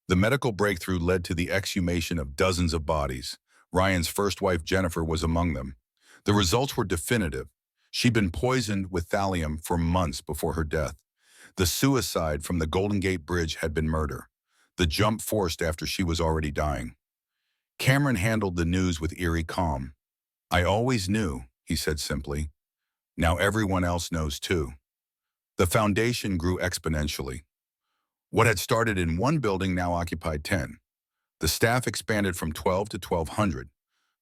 The medical breakthrough led to the exhumation of dozens of bodies. Ryan's first wife, Jennifer, was among them. The results were definitive. She'd been poisoned with thallium for months before her death. The suicide from the Golden Gate Bridge had been murder. The jump forced after she was already dying. Cameron handled the news with eerie calm. "I always knew," he said simply. Now everyone else knows too. The foundation grew exponentially. What had started in one building now occupied 10. The staff expanded from 12 to 1,200.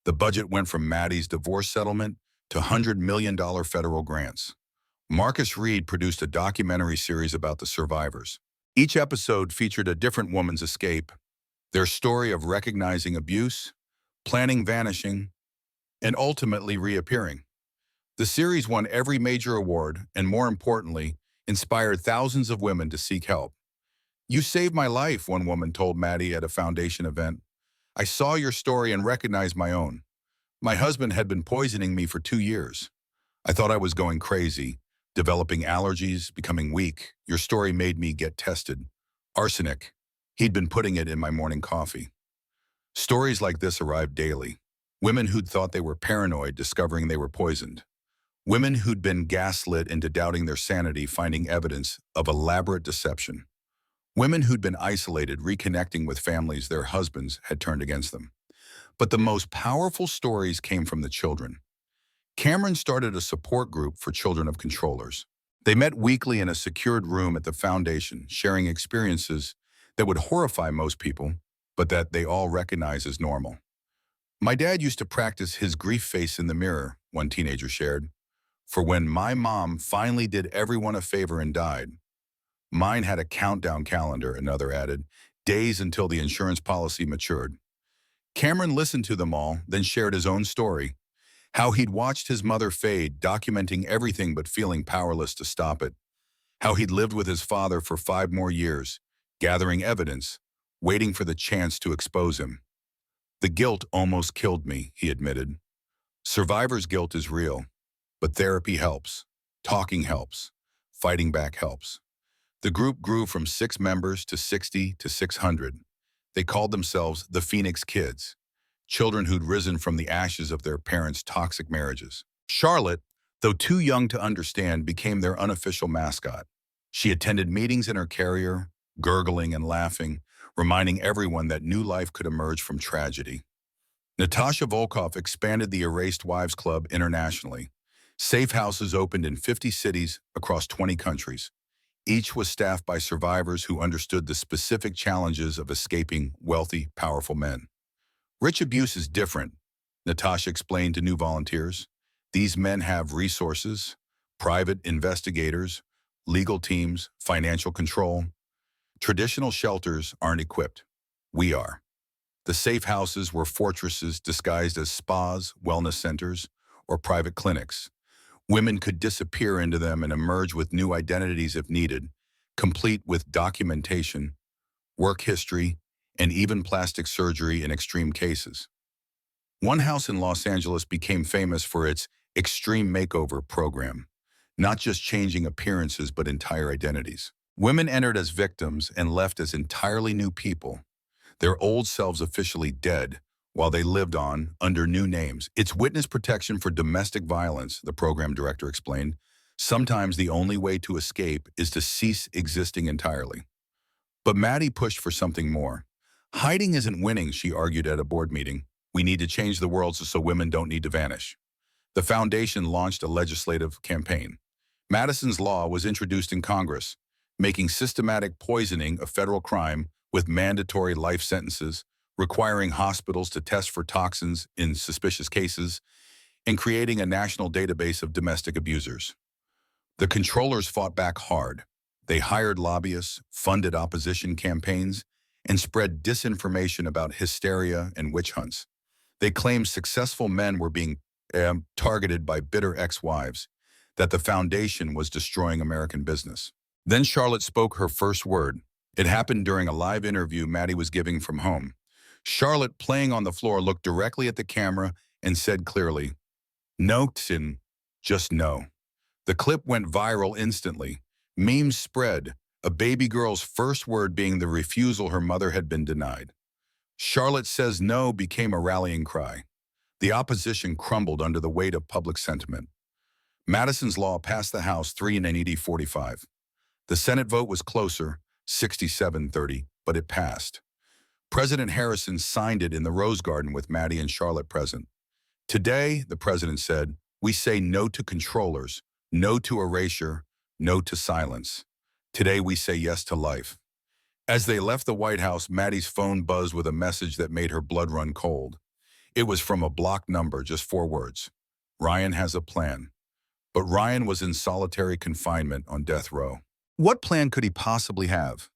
The budget went from Maddie's divorce settlement to $100 million federal grants. Marcus Reed produced a documentary series about the survivors. Each episode featured a different woman's escape, their story of recognizing abuse, planning vanishing, and ultimately reappearing. The series won every major award and, more importantly, inspired thousands of women to seek help. "You saved my life," one woman told Maddie at a foundation event. "I saw your story and recognized my own. My husband had been poisoning me for 2 years. I thought I was going crazy, developing allergies, becoming weak. Your story made me get tested. Arsenic. He'd been putting it in my morning coffee." Stories like this arrived daily. Women who'd thought they were paranoid discovering they were poisoned. Women who'd been gaslit into doubting their sanity finding evidence of elaborate deception. Women who'd been isolated reconnecting with families their husbands had turned against them. But the most powerful stories came from the children. Cameron started a support group for children of controllers. They met weekly in a secured room at the foundation, sharing experiences that would horrify most people, but that they all recognize as normal. "My dad used to practice his grief face in the mirror," one teenager shared. "For when my mom finally did everyone a favor and died." "Mine had a countdown calendar," another added, "days until the insurance policy matured." Cameron listened to them all, then shared his own story, how he'd watched his mother fade, documenting everything but feeling powerless to stop it. How he'd lived with his father for 5 more years, gathering evidence, waiting for the chance to expose him. "The guilt almost killed me," he admitted. Survivor's guilt is real, but therapy helps. Talking helps. Fighting back helps. The group grew from 6 members to 60 to 600. They called themselves the Phoenix Kids, children who'd risen from the ashes of their parents' toxic marriages. Charlotte, though too young to understand, became their unofficial mascot. She attended meetings in her carrier, gurgling and laughing, reminding everyone that new life could emerge from tragedy. Natasha Volkov expanded the Erased Wives Club internationally. Safe houses opened in 50 cities across 20 countries. Each was staffed by survivors who understood the specific challenges of escaping wealthy, powerful men. "Rich abuse is different," Natasha explained to new volunteers. "These men have resources, private investigators, legal teams, financial control. Traditional shelters aren't equipped. We are." The safe houses were fortresses disguised as spas, wellness centers, or private clinics. Women could disappear into them and emerge with new identities if needed, complete with documentation, work history, and even plastic surgery in extreme cases. One house in Los Angeles became famous for its extreme makeover program, not just changing appearances but entire identities. Women entered as victims and left as entirely new people, their old selves officially dead, while they lived on under new names. "It's witness protection for domestic violence," the program director explained. "Sometimes the only way to escape is to cease existing entirely." But Maddie pushed for something more. "Hiding isn't winning," she argued at a board meeting. "We need to change the world so women don't need to vanish." The foundation launched a legislative campaign. Madison's Law was introduced in Congress, making systematic poisoning a federal crime with mandatory life sentences, requiring hospitals to test for toxins in suspicious cases, and creating a national database of domestic abusers. The controllers fought back hard. They hired lobbyists, funded opposition campaigns, and spread disinformation about hysteria and witch hunts. They claimed successful men were being targeted by bitter ex-wives, that the foundation was destroying American business. Then Charlotte spoke her first word. It happened during a live interview Maddie was giving from home. Charlotte, playing on the floor, looked directly at the camera and said clearly, "No, Tin, just no." The clip went viral instantly. Memes spread, a baby girl's first word being the refusal her mother had been denied. "Charlotte says no" became a rallying cry. The opposition crumbled under the weight of public sentiment. Madison's Law passed the House 380-45. The Senate vote was closer, 67-30, but it passed. President Harrison signed it in the Rose Garden with Maddie and Charlotte present. "Today," the president said, We say no to controllers, no to erasure, no to silence. Today we say yes to life. As they left the White House, Maddie's phone buzzed with a message that made her blood run cold. It was from a blocked number, just 4 words. Ryan has a plan. But Ryan was in solitary confinement on death row. What plan could he possibly have?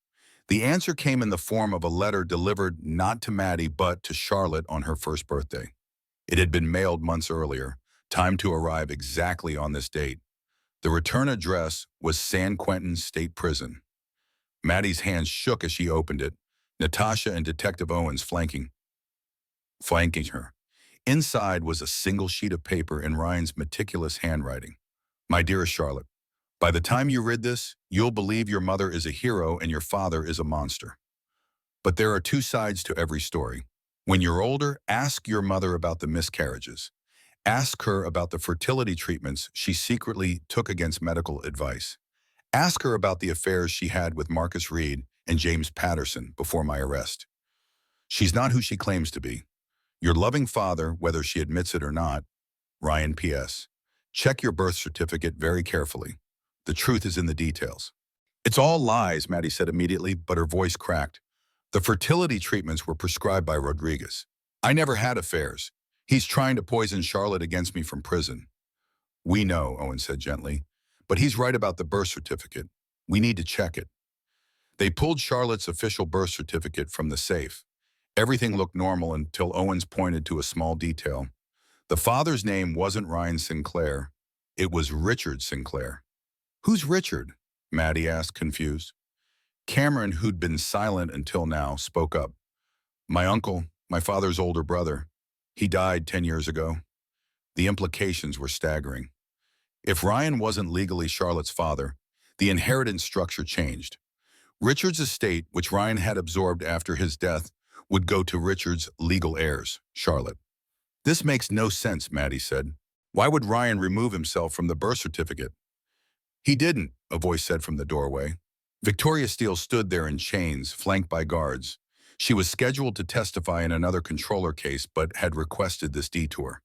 The answer came in the form of a letter delivered not to Maddie but to Charlotte on her first birthday. It had been mailed months earlier, timed to arrive exactly on this date. The return address was San Quentin State Prison. Maddie's hands shook as she opened it, Natasha and Detective Owens flanking her. Inside was a single sheet of paper in Ryan's meticulous handwriting. My dearest Charlotte, by the time you read this, you'll believe your mother is a hero and your father is a monster. But there are 2 sides to every story. When you're older, ask your mother about the miscarriages. Ask her about the fertility treatments she secretly took against medical advice. Ask her about the affairs she had with Marcus Reed and James Patterson before my arrest. She's not who she claims to be. Your loving father, whether she admits it or not, Ryan P.S. Check your birth certificate very carefully. The truth is in the details. It's all lies, Maddie said immediately, but her voice cracked. The fertility treatments were prescribed by Rodriguez. I never had affairs. He's trying to poison Charlotte against me from prison. We know, Owen said gently, but he's right about the birth certificate. We need to check it. They pulled Charlotte's official birth certificate from the safe. Everything looked normal until Owens pointed to a small detail. The father's name wasn't Ryan Sinclair. It was Richard Sinclair. Who's Richard? Maddie asked, confused. Cameron, who'd been silent until now, spoke up. My uncle, my father's older brother. He died 10 years ago. The implications were staggering. If Ryan wasn't legally Charlotte's father, the inheritance structure changed. Richard's estate, which Ryan had absorbed after his death, would go to Richard's legal heirs, Charlotte. This makes no sense, Maddie said. Why would Ryan remove himself from the birth certificate? He didn't, a voice said from the doorway. Victoria Steele stood there in chains, flanked by guards. She was scheduled to testify in another controller case, but had requested this detour.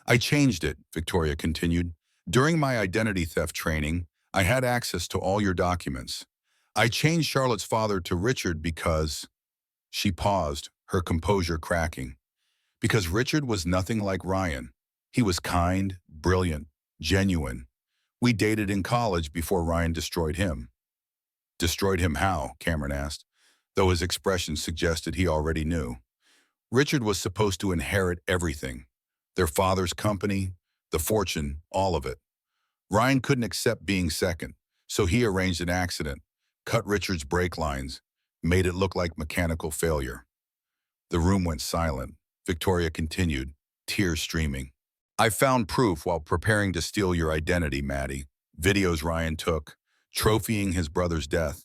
I changed it, Victoria continued. During my identity theft training, I had access to all your documents. I changed Charlotte's father to Richard because... She paused, her composure cracking. Because Richard was nothing like Ryan. He was kind, brilliant, genuine. We dated in college before Ryan destroyed him. Destroyed him how? Cameron asked, though his expression suggested he already knew. Richard was supposed to inherit everything. Their father's company, the fortune, all of it. Ryan couldn't accept being second, so he arranged an accident, cut Richard's brake lines, made it look like mechanical failure. The room went silent. Victoria continued, tears streaming. I found proof while preparing to steal your identity, Maddie. Videos Ryan took, trophying his brother's death.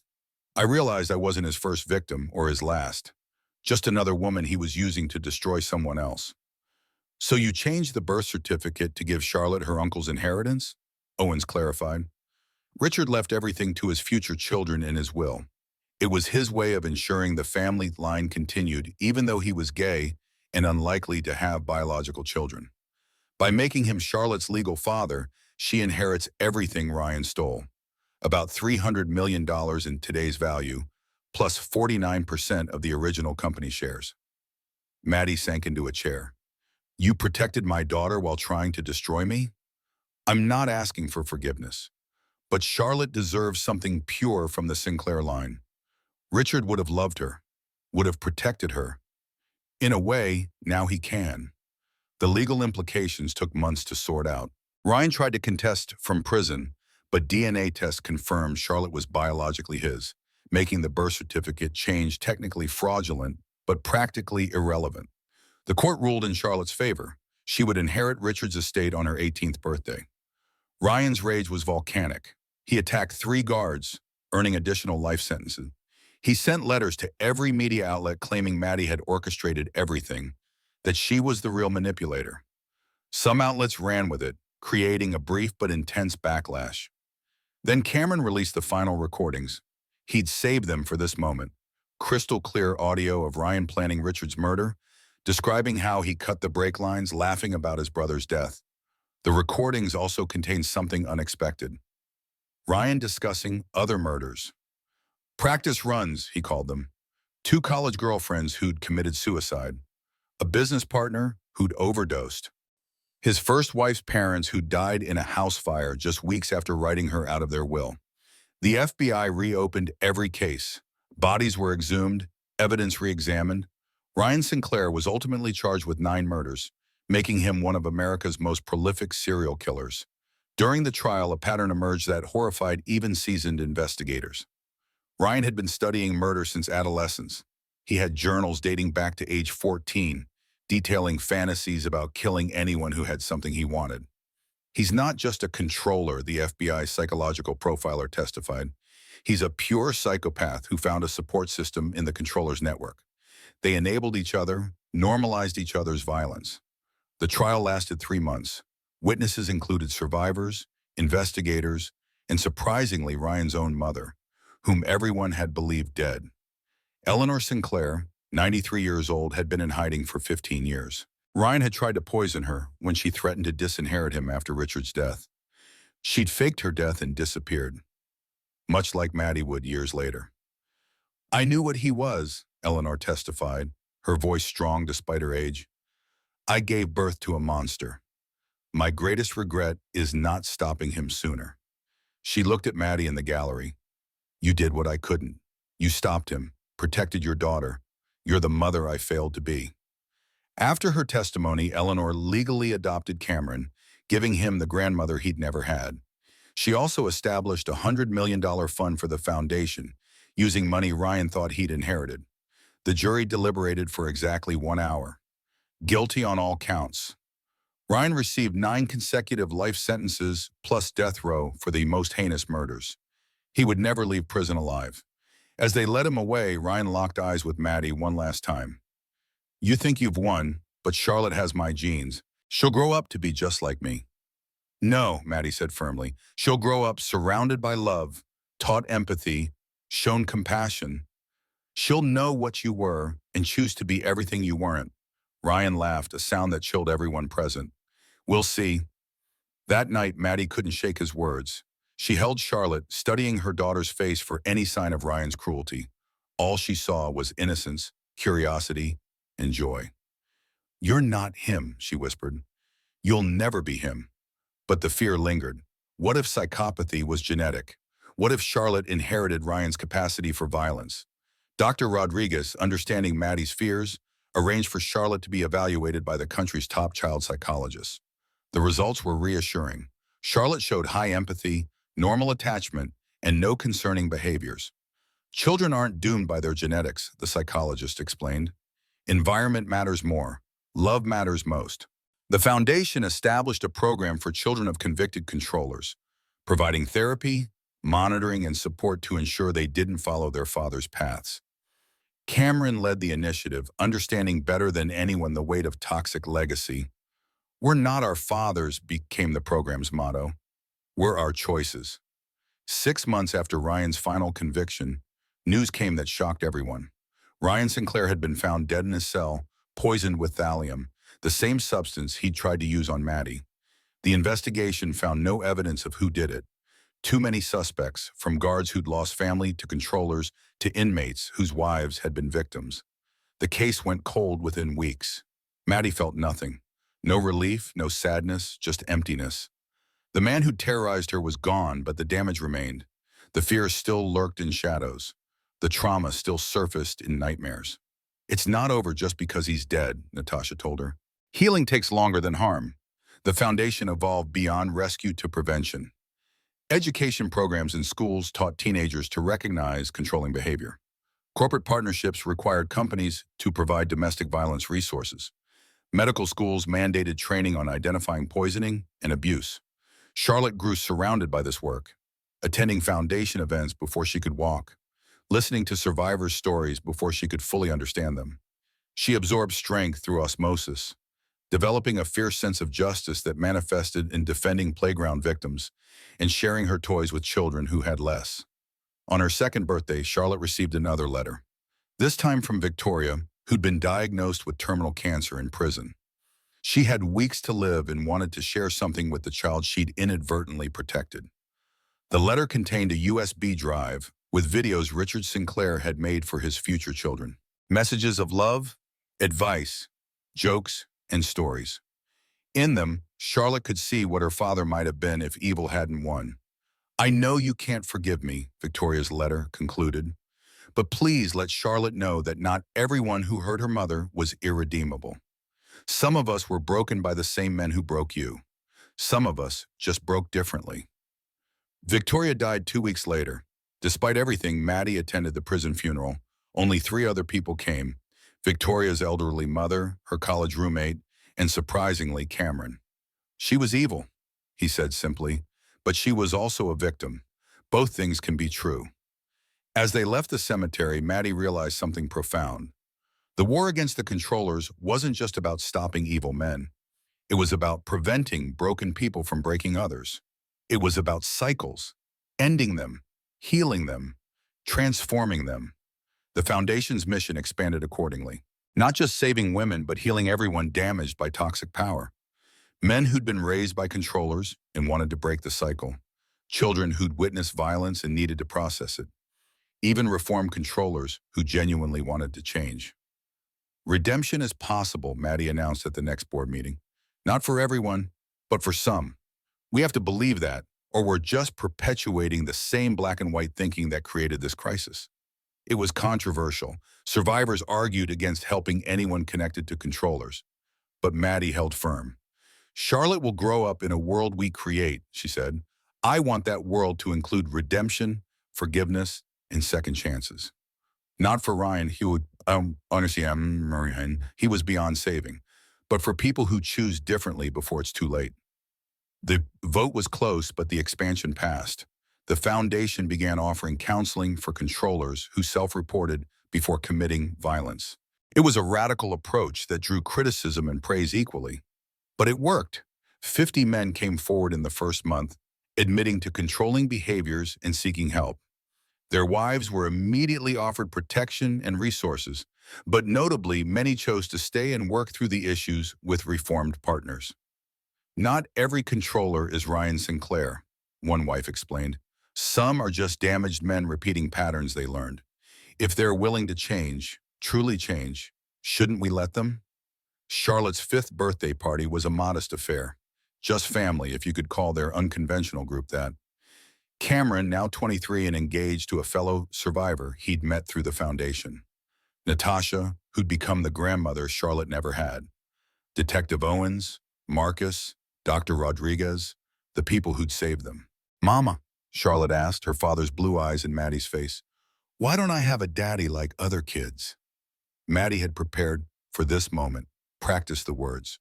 I realized I wasn't his first victim or his last. Just another woman he was using to destroy someone else. So you changed the birth certificate to give Charlotte her uncle's inheritance? Owens clarified. Richard left everything to his future children in his will. It was his way of ensuring the family line continued, even though he was gay and unlikely to have biological children. By making him Charlotte's legal father, she inherits everything Ryan stole. About $300 million in today's value, plus 49% of the original company shares. Maddie sank into a chair. You protected my daughter while trying to destroy me? I'm not asking for forgiveness. But Charlotte deserves something pure from the Sinclair line. Richard would have loved her, would have protected her. In a way, now he can. The legal implications took months to sort out. Ryan tried to contest from prison, but DNA tests confirmed Charlotte was biologically his, making the birth certificate change technically fraudulent, but practically irrelevant. The court ruled in Charlotte's favor. She would inherit Richard's estate on her 18th birthday. Ryan's rage was volcanic. He attacked 3 guards, earning additional life sentences. He sent letters to every media outlet claiming Maddie had orchestrated everything, that she was the real manipulator. Some outlets ran with it, creating a brief but intense backlash. Then Cameron released the final recordings. He'd saved them for this moment. Crystal clear audio of Ryan planning Richard's murder, describing how he cut the brake lines, laughing about his brother's death. The recordings also contained something unexpected. Ryan discussing other murders. Practice runs, he called them. Two college girlfriends who'd committed suicide. A business partner who'd overdosed. His first wife's parents who died in a house fire just weeks after writing her out of their will. The FBI reopened every case. Bodies were exhumed, evidence re-examined. Ryan Sinclair was ultimately charged with 9 murders, making him one of America's most prolific serial killers. During the trial, a pattern emerged that horrified even seasoned investigators. Ryan had been studying murder since adolescence. He had journals dating back to age 14, detailing fantasies about killing anyone who had something he wanted. He's not just a controller, the FBI psychological profiler testified. He's a pure psychopath who found a support system in the controller's network. They enabled each other, normalized each other's violence. The trial lasted 3 months. Witnesses included survivors, investigators, and surprisingly Ryan's own mother, whom everyone had believed dead. Eleanor Sinclair, 93 years old, had been in hiding for 15 years. Ryan had tried to poison her when she threatened to disinherit him after Richard's death. She'd faked her death and disappeared, much like Maddie would years later. I knew what he was, Eleanor testified, her voice strong despite her age. I gave birth to a monster. My greatest regret is not stopping him sooner. She looked at Maddie in the gallery. You did what I couldn't. You stopped him, protected your daughter. You're the mother I failed to be. After her testimony, Eleanor legally adopted Cameron, giving him the grandmother he'd never had. She also established a $100 million fund for the foundation, using money Ryan thought he'd inherited. The jury deliberated for exactly 1 hour. Guilty on all counts. Ryan received 9 consecutive life sentences plus death row for the most heinous murders. He would never leave prison alive. As they led him away, Ryan locked eyes with Maddie one last time. You think you've won, but Charlotte has my genes. She'll grow up to be just like me. No, Maddie said firmly. She'll grow up surrounded by love, taught empathy, shown compassion. She'll know what you were and choose to be everything you weren't. Ryan laughed, a sound that chilled everyone present. We'll see. That night, Maddie couldn't shake his words. She held Charlotte, studying her daughter's face for any sign of Ryan's cruelty. All she saw was innocence, curiosity, and joy. You're not him, she whispered. You'll never be him. But the fear lingered. What if psychopathy was genetic? What if Charlotte inherited Ryan's capacity for violence? Dr. Rodriguez, understanding Maddie's fears, arranged for Charlotte to be evaluated by the country's top child psychologists. The results were reassuring. Charlotte showed high empathy, normal attachment, and no concerning behaviors. Children aren't doomed by their genetics, the psychologist explained. Environment matters more. Love matters most. The foundation established a program for children of convicted controllers, providing therapy, monitoring, and support to ensure they didn't follow their father's paths. Cameron led the initiative, understanding better than anyone the weight of toxic legacy. We're not our fathers, became the program's motto. We're our choices. 6 months after Ryan's final conviction, news came that shocked everyone. Ryan Sinclair had been found dead in his cell, poisoned with thallium, the same substance he'd tried to use on Maddie. The investigation found no evidence of who did it. Too many suspects, from guards who'd lost family to controllers to inmates whose wives had been victims. The case went cold within weeks. Maddie felt nothing. No relief, no sadness, just emptiness. The man who terrorized her was gone, but the damage remained. The fear still lurked in shadows. The trauma still surfaced in nightmares. It's not over just because he's dead, Natasha told her. Healing takes longer than harm. The foundation evolved beyond rescue to prevention. Education programs in schools taught teenagers to recognize controlling behavior. Corporate partnerships required companies to provide domestic violence resources. Medical schools mandated training on identifying poisoning and abuse. Charlotte grew surrounded by this work, attending foundation events before she could walk, listening to survivors' stories before she could fully understand them. She absorbed strength through osmosis, developing a fierce sense of justice that manifested in defending playground victims and sharing her toys with children who had less. On her 2nd birthday, Charlotte received another letter, this time from Victoria, who'd been diagnosed with terminal cancer in prison. She had weeks to live and wanted to share something with the child she'd inadvertently protected. The letter contained a USB drive with videos Richard Sinclair had made for his future children. Messages of love, advice, jokes, and stories. In them, Charlotte could see what her father might have been if evil hadn't won. "I know you can't forgive me," Victoria's letter concluded, "but please let Charlotte know that not everyone who hurt her mother was irredeemable. Some of us were broken by the same men who broke you. Some of us just broke differently." Victoria died 2 weeks later. Despite everything, Maddie attended the prison funeral. Only 3 other people came: Victoria's elderly mother, her college roommate, and surprisingly, Cameron. "She was evil," he said simply, "but she was also a victim. Both things can be true." As they left the cemetery, Maddie realized something profound. The war against the controllers wasn't just about stopping evil men. It was about preventing broken people from breaking others. It was about cycles, ending them, healing them, transforming them. The Foundation's mission expanded accordingly. Not just saving women, but healing everyone damaged by toxic power. Men who'd been raised by controllers and wanted to break the cycle. Children who'd witnessed violence and needed to process it. Even reformed controllers who genuinely wanted to change. "Redemption is possible," Maddie announced at the next board meeting. "Not for everyone, but for some. We have to believe that, or we're just perpetuating the same black and white thinking that created this crisis." It was controversial. Survivors argued against helping anyone connected to controllers. But Maddie held firm. "Charlotte will grow up in a world we create," she said. "I want that world to include redemption, forgiveness, and second chances." Not for Ryan, he was beyond saving, but for people who choose differently before it's too late. The vote was close, but the expansion passed. The Foundation began offering counseling for controllers who self-reported before committing violence. It was a radical approach that drew criticism and praise equally. But it worked. 50 men came forward in the first month, admitting to controlling behaviors and seeking help. Their wives were immediately offered protection and resources, but notably, many chose to stay and work through the issues with reformed partners. "Not every controller is Ryan Sinclair," one wife explained. "Some are just damaged men repeating patterns they learned. If they're willing to change, truly change, shouldn't we let them?" Charlotte's 5th birthday party was a modest affair. Just family, if you could call their unconventional group that. Cameron, now 23 and engaged to a fellow survivor he'd met through the Foundation. Natasha, who'd become the grandmother Charlotte never had. Detective Owens, Marcus, Dr. Rodriguez, the people who'd saved them. "Mama," Charlotte asked, her father's blue eyes in Maddie's face, "why don't I have a daddy like other kids?" Maddie had prepared for this moment, practiced the words,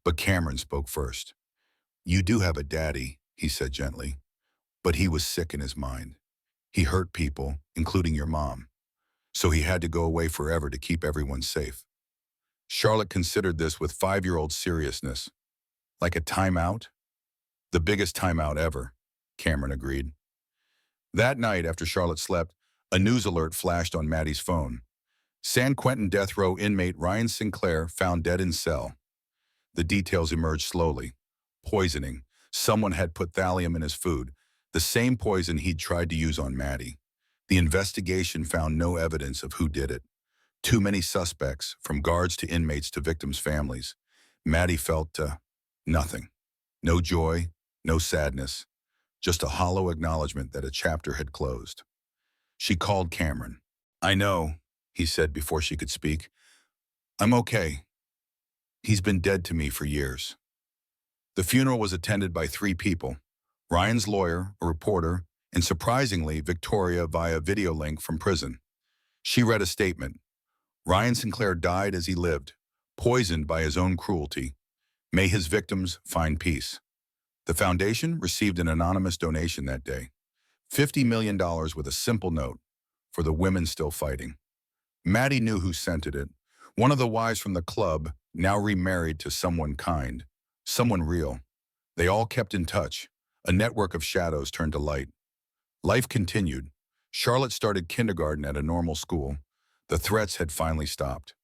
but Cameron spoke first. "You do have a daddy," he said gently, "but he was sick in his mind. He hurt people, including your mom. So he had to go away forever to keep everyone safe." Charlotte considered this with 5-year-old seriousness. "Like a timeout?" "The biggest timeout ever," Cameron agreed. That night, after Charlotte slept, a news alert flashed on Maddie's phone. San Quentin death row inmate Ryan Sinclair found dead in cell. The details emerged slowly. Poisoning. Someone had put thallium in his food, the same poison he'd tried to use on Maddie. The investigation found no evidence of who did it. Too many suspects, from guards to inmates to victims' families. Maddie felt nothing. No joy, no sadness, just a hollow acknowledgement that a chapter had closed. She called Cameron. "I know," he said before she could speak. "I'm okay. He's been dead to me for years." The funeral was attended by 3 people: Ryan's lawyer, a reporter, and surprisingly, Victoria via video link from prison. She read a statement. "Ryan Sinclair died as he lived, poisoned by his own cruelty. May his victims find peace." The Foundation received an anonymous donation that day. $50 million with a simple note: "For the women still fighting." Maddie knew who sent it. One of the wives from the club, now remarried to someone kind, someone real. They all kept in touch. A network of shadows turned to light. Life continued. Charlotte started kindergarten at a normal school. The threats had finally stopped.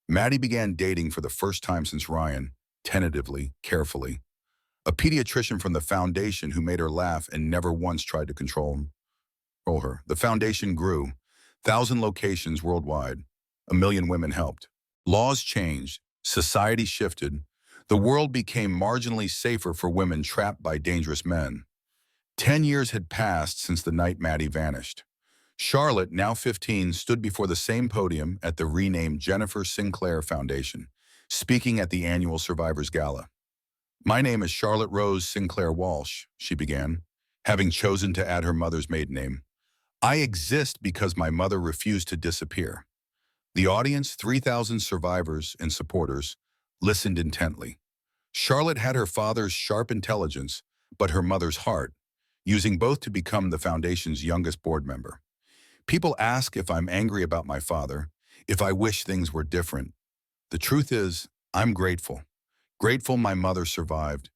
Maddie began dating for the first time since Ryan, tentatively, carefully. A pediatrician from the foundation who made her laugh and never once tried to control her. The foundation grew. 1,000 locations worldwide. 1 million women helped. Laws changed. Society shifted. The world became marginally safer for women trapped by dangerous men. 10 years had passed since the night Maddie vanished. Charlotte, now 15, stood before the same podium at the renamed Jennifer Sinclair Foundation, speaking at the annual Survivors Gala. "My name is Charlotte Rose Sinclair Walsh," she began, having chosen to add her mother's maiden name. "I exist because my mother refused to disappear." The audience, 3,000 survivors and supporters, listened intently. Charlotte had her father's sharp intelligence, but her mother's heart, using both to become the foundation's youngest board member. "People ask if I'm angry about my father, if I wish things were different. The truth is, I'm grateful. Grateful my mother survived.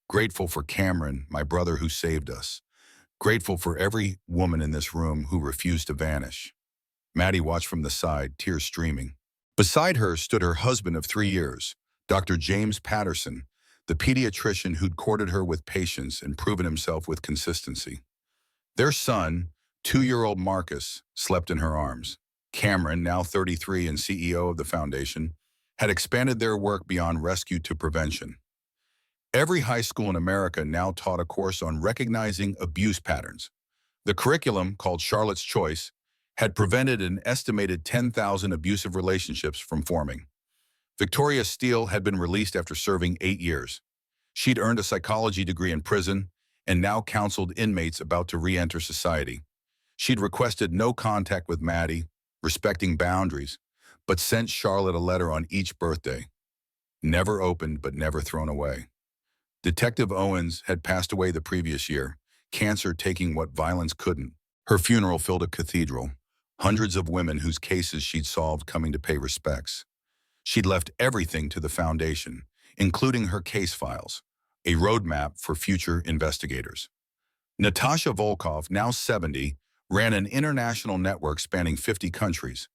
Grateful for Cameron, my brother who saved us. Grateful for every woman in this room who refused to vanish." Maddie watched from the side, tears streaming. Beside her stood her husband of 3 years, Dr. James Patterson, the pediatrician who'd courted her with patience and proven himself with consistency. Their son, 2-year-old Marcus, slept in her arms. Cameron, now 33 and CEO of the foundation, had expanded their work beyond rescue to prevention. Every high school in America now taught a course on recognizing abuse patterns. The curriculum, called Charlotte's Choice, had prevented an estimated 10,000 abusive relationships from forming. Victoria Steele had been released after serving 8 years. She'd earned a psychology degree in prison and now counseled inmates about to re-enter society. She'd requested no contact with Maddie, respecting boundaries, but sent Charlotte a letter on each birthday. Never opened, but never thrown away. Detective Owens had passed away the previous year, cancer taking what violence couldn't. Her funeral filled a cathedral, hundreds of women whose cases she'd solved coming to pay respects. She'd left everything to the foundation, including her case files, a roadmap for future investigators. Natasha Volkov, now 70, ran an international network spanning 50 countries.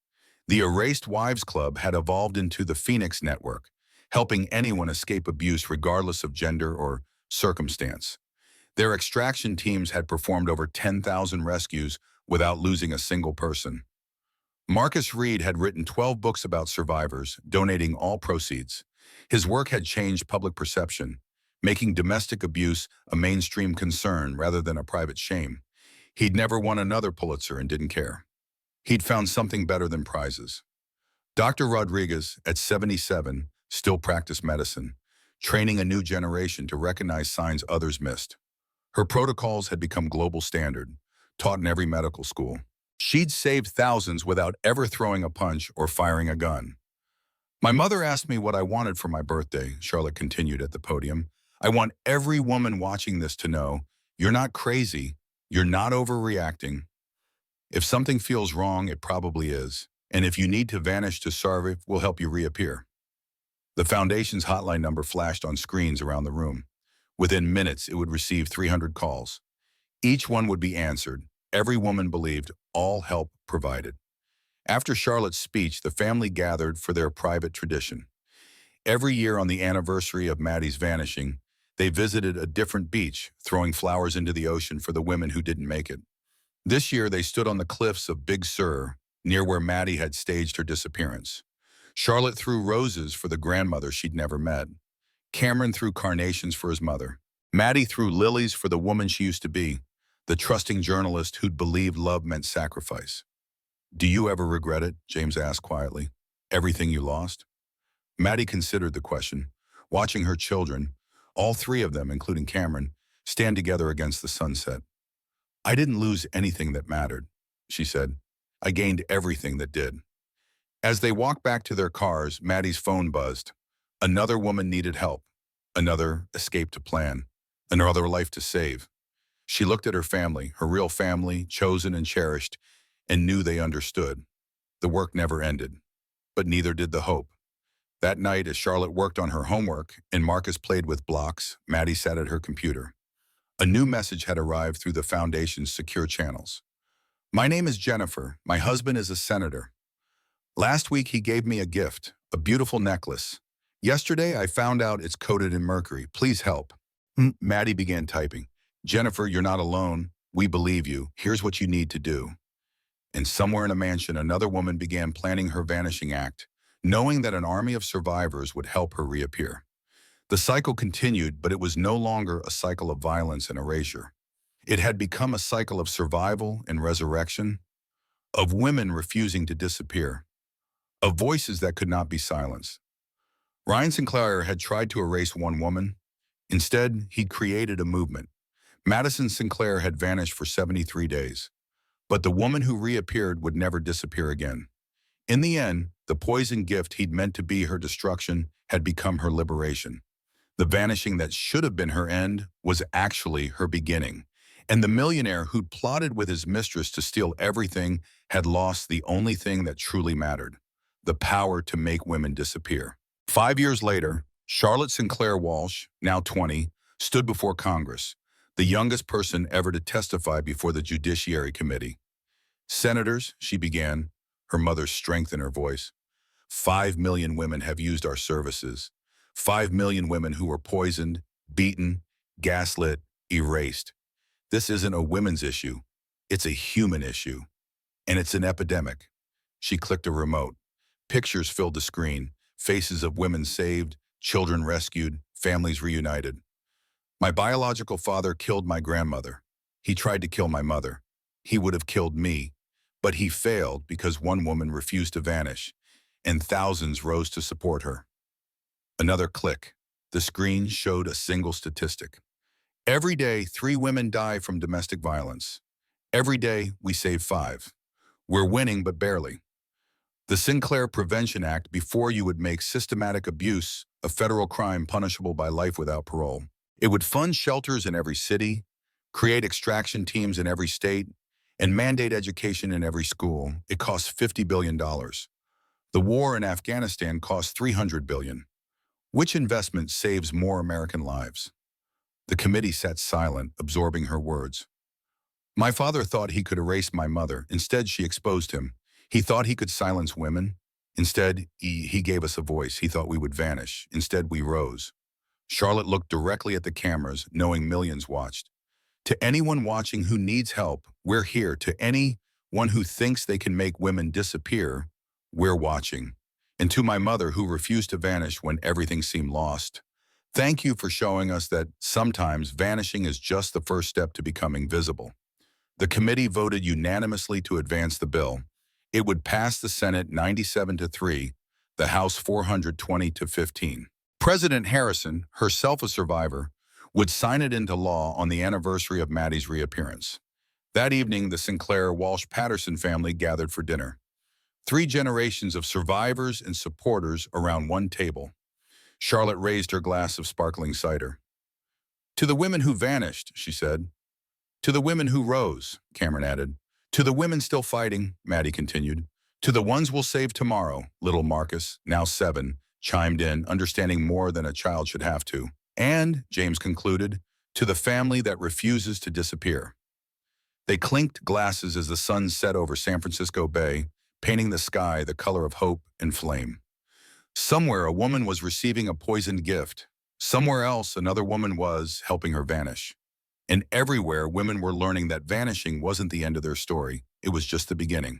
The Erased Wives Club had evolved into the Phoenix Network, helping anyone escape abuse regardless of gender or circumstance. Their extraction teams had performed over 10,000 rescues without losing a single person. Marcus Reed had written 12 books about survivors, donating all proceeds. His work had changed public perception, making domestic abuse a mainstream concern rather than a private shame. He'd never won another Pulitzer and didn't care. He'd found something better than prizes. Dr. Rodriguez, at 77, still practiced medicine, training a new generation to recognize signs others missed. Her protocols had become global standard, taught in every medical school. She'd saved thousands without ever throwing a punch or firing a gun. "My mother asked me what I wanted for my birthday," Charlotte continued at the podium. "I want every woman watching this to know, you're not crazy, you're not overreacting. If something feels wrong, it probably is. And if you need to vanish to survive, we'll help you reappear." The foundation's hotline number flashed on screens around the room. Within minutes, it would receive 300 calls. Each one would be answered. Every woman believed, all help provided. After Charlotte's speech, the family gathered for their private tradition. Every year on the anniversary of Maddie's vanishing, they visited a different beach, throwing flowers into the ocean for the women who didn't make it. This year, they stood on the cliffs of Big Sur, near where Maddie had staged her disappearance. Charlotte threw roses for the grandmother she'd never met. Cameron threw carnations for his mother. Maddie threw lilies for the woman she used to be, the trusting journalist who'd believed love meant sacrifice. "Do you ever regret it?" James asked quietly. "Everything you lost?" Maddie considered the question, watching her children, all 3 of them, including Cameron, stand together against the sunset. "I didn't lose anything that mattered," she said. "I gained everything that did." As they walked back to their cars, Maddie's phone buzzed. Another woman needed help. Another escape to plan. Another life to save. She looked at her family, her real family, chosen and cherished, and knew they understood. The work never ended, but neither did the hope. That night, as Charlotte worked on her homework and Marcus played with blocks, Maddie sat at her computer. A new message had arrived through the foundation's secure channels. "My name is Jennifer. My husband is a senator. Last week he gave me a gift, a beautiful necklace. Yesterday, I found out it's coated in mercury. Please help. Maddie began typing. Jennifer, you're not alone. We believe you. Here's what you need to do. And somewhere in a mansion, another woman began planning her vanishing act, knowing that an army of survivors would help her reappear. The cycle continued, but it was no longer a cycle of violence and erasure. It had become a cycle of survival and resurrection, of women refusing to disappear, of voices that could not be silenced. Ryan Sinclair had tried to erase one woman. Instead, he created a movement. Madison Sinclair had vanished for 73 days, but the woman who reappeared would never disappear again. In the end, the poison gift he'd meant to be her destruction had become her liberation. The vanishing that should have been her end was actually her beginning. And the millionaire who'd plotted with his mistress to steal everything had lost the only thing that truly mattered, the power to make women disappear. 5 years later, Charlotte Sinclair Walsh, now 20, stood before Congress, the youngest person ever to testify before the Judiciary Committee. Senators, she began, her mother's strength in her voice. 5 million women have used our services. 5 million women who were poisoned, beaten, gaslit, erased. This isn't a women's issue. It's a human issue. And it's an epidemic. She clicked a remote. Pictures filled the screen. Faces of women saved, children rescued, families reunited. My biological father killed my grandmother. He tried to kill my mother. He would have killed me. But he failed because one woman refused to vanish, and thousands rose to support her. Another click. The screen showed a single statistic. Every day, 3 women die from domestic violence. Every day, we save 5. We're winning, but barely. The Sinclair Prevention Act, before you would make systematic abuse a federal crime punishable by life without parole. It would fund shelters in every city, create extraction teams in every state, and mandate education in every school. It costs $50 billion. The war in Afghanistan cost $300 billion. Which investment saves more American lives? The committee sat silent, absorbing her words. My father thought he could erase my mother. Instead, she exposed him. He thought he could silence women. Instead, he gave us a voice. He thought we would vanish. Instead, we rose. Charlotte looked directly at the cameras, knowing millions watched. To anyone watching who needs help, we're here. To anyone who thinks they can make women disappear, we're watching. And to my mother who refused to vanish when everything seemed lost, thank you for showing us that sometimes vanishing is just the first step to becoming visible. The committee voted unanimously to advance the bill. It would pass the Senate 97-3, the House 420-15. President Harrison, herself a survivor, would sign it into law on the anniversary of Maddie's reappearance. That evening, the Sinclair Walsh-Patterson family gathered for dinner. 3 generations of survivors and supporters around one table. Charlotte raised her glass of sparkling cider. To the women who vanished, she said. To the women who rose, Cameron added. To the women still fighting, Maddie continued. To the ones we'll save tomorrow, little Marcus, now 7, chimed in, understanding more than a child should have to. And, James concluded, to the family that refuses to disappear. They clinked glasses as the sun set over San Francisco Bay, painting the sky the color of hope and flame. Somewhere a woman was receiving a poisoned gift. Somewhere else another woman was helping her vanish. And everywhere women were learning that vanishing wasn't the end of their story. It was just the beginning.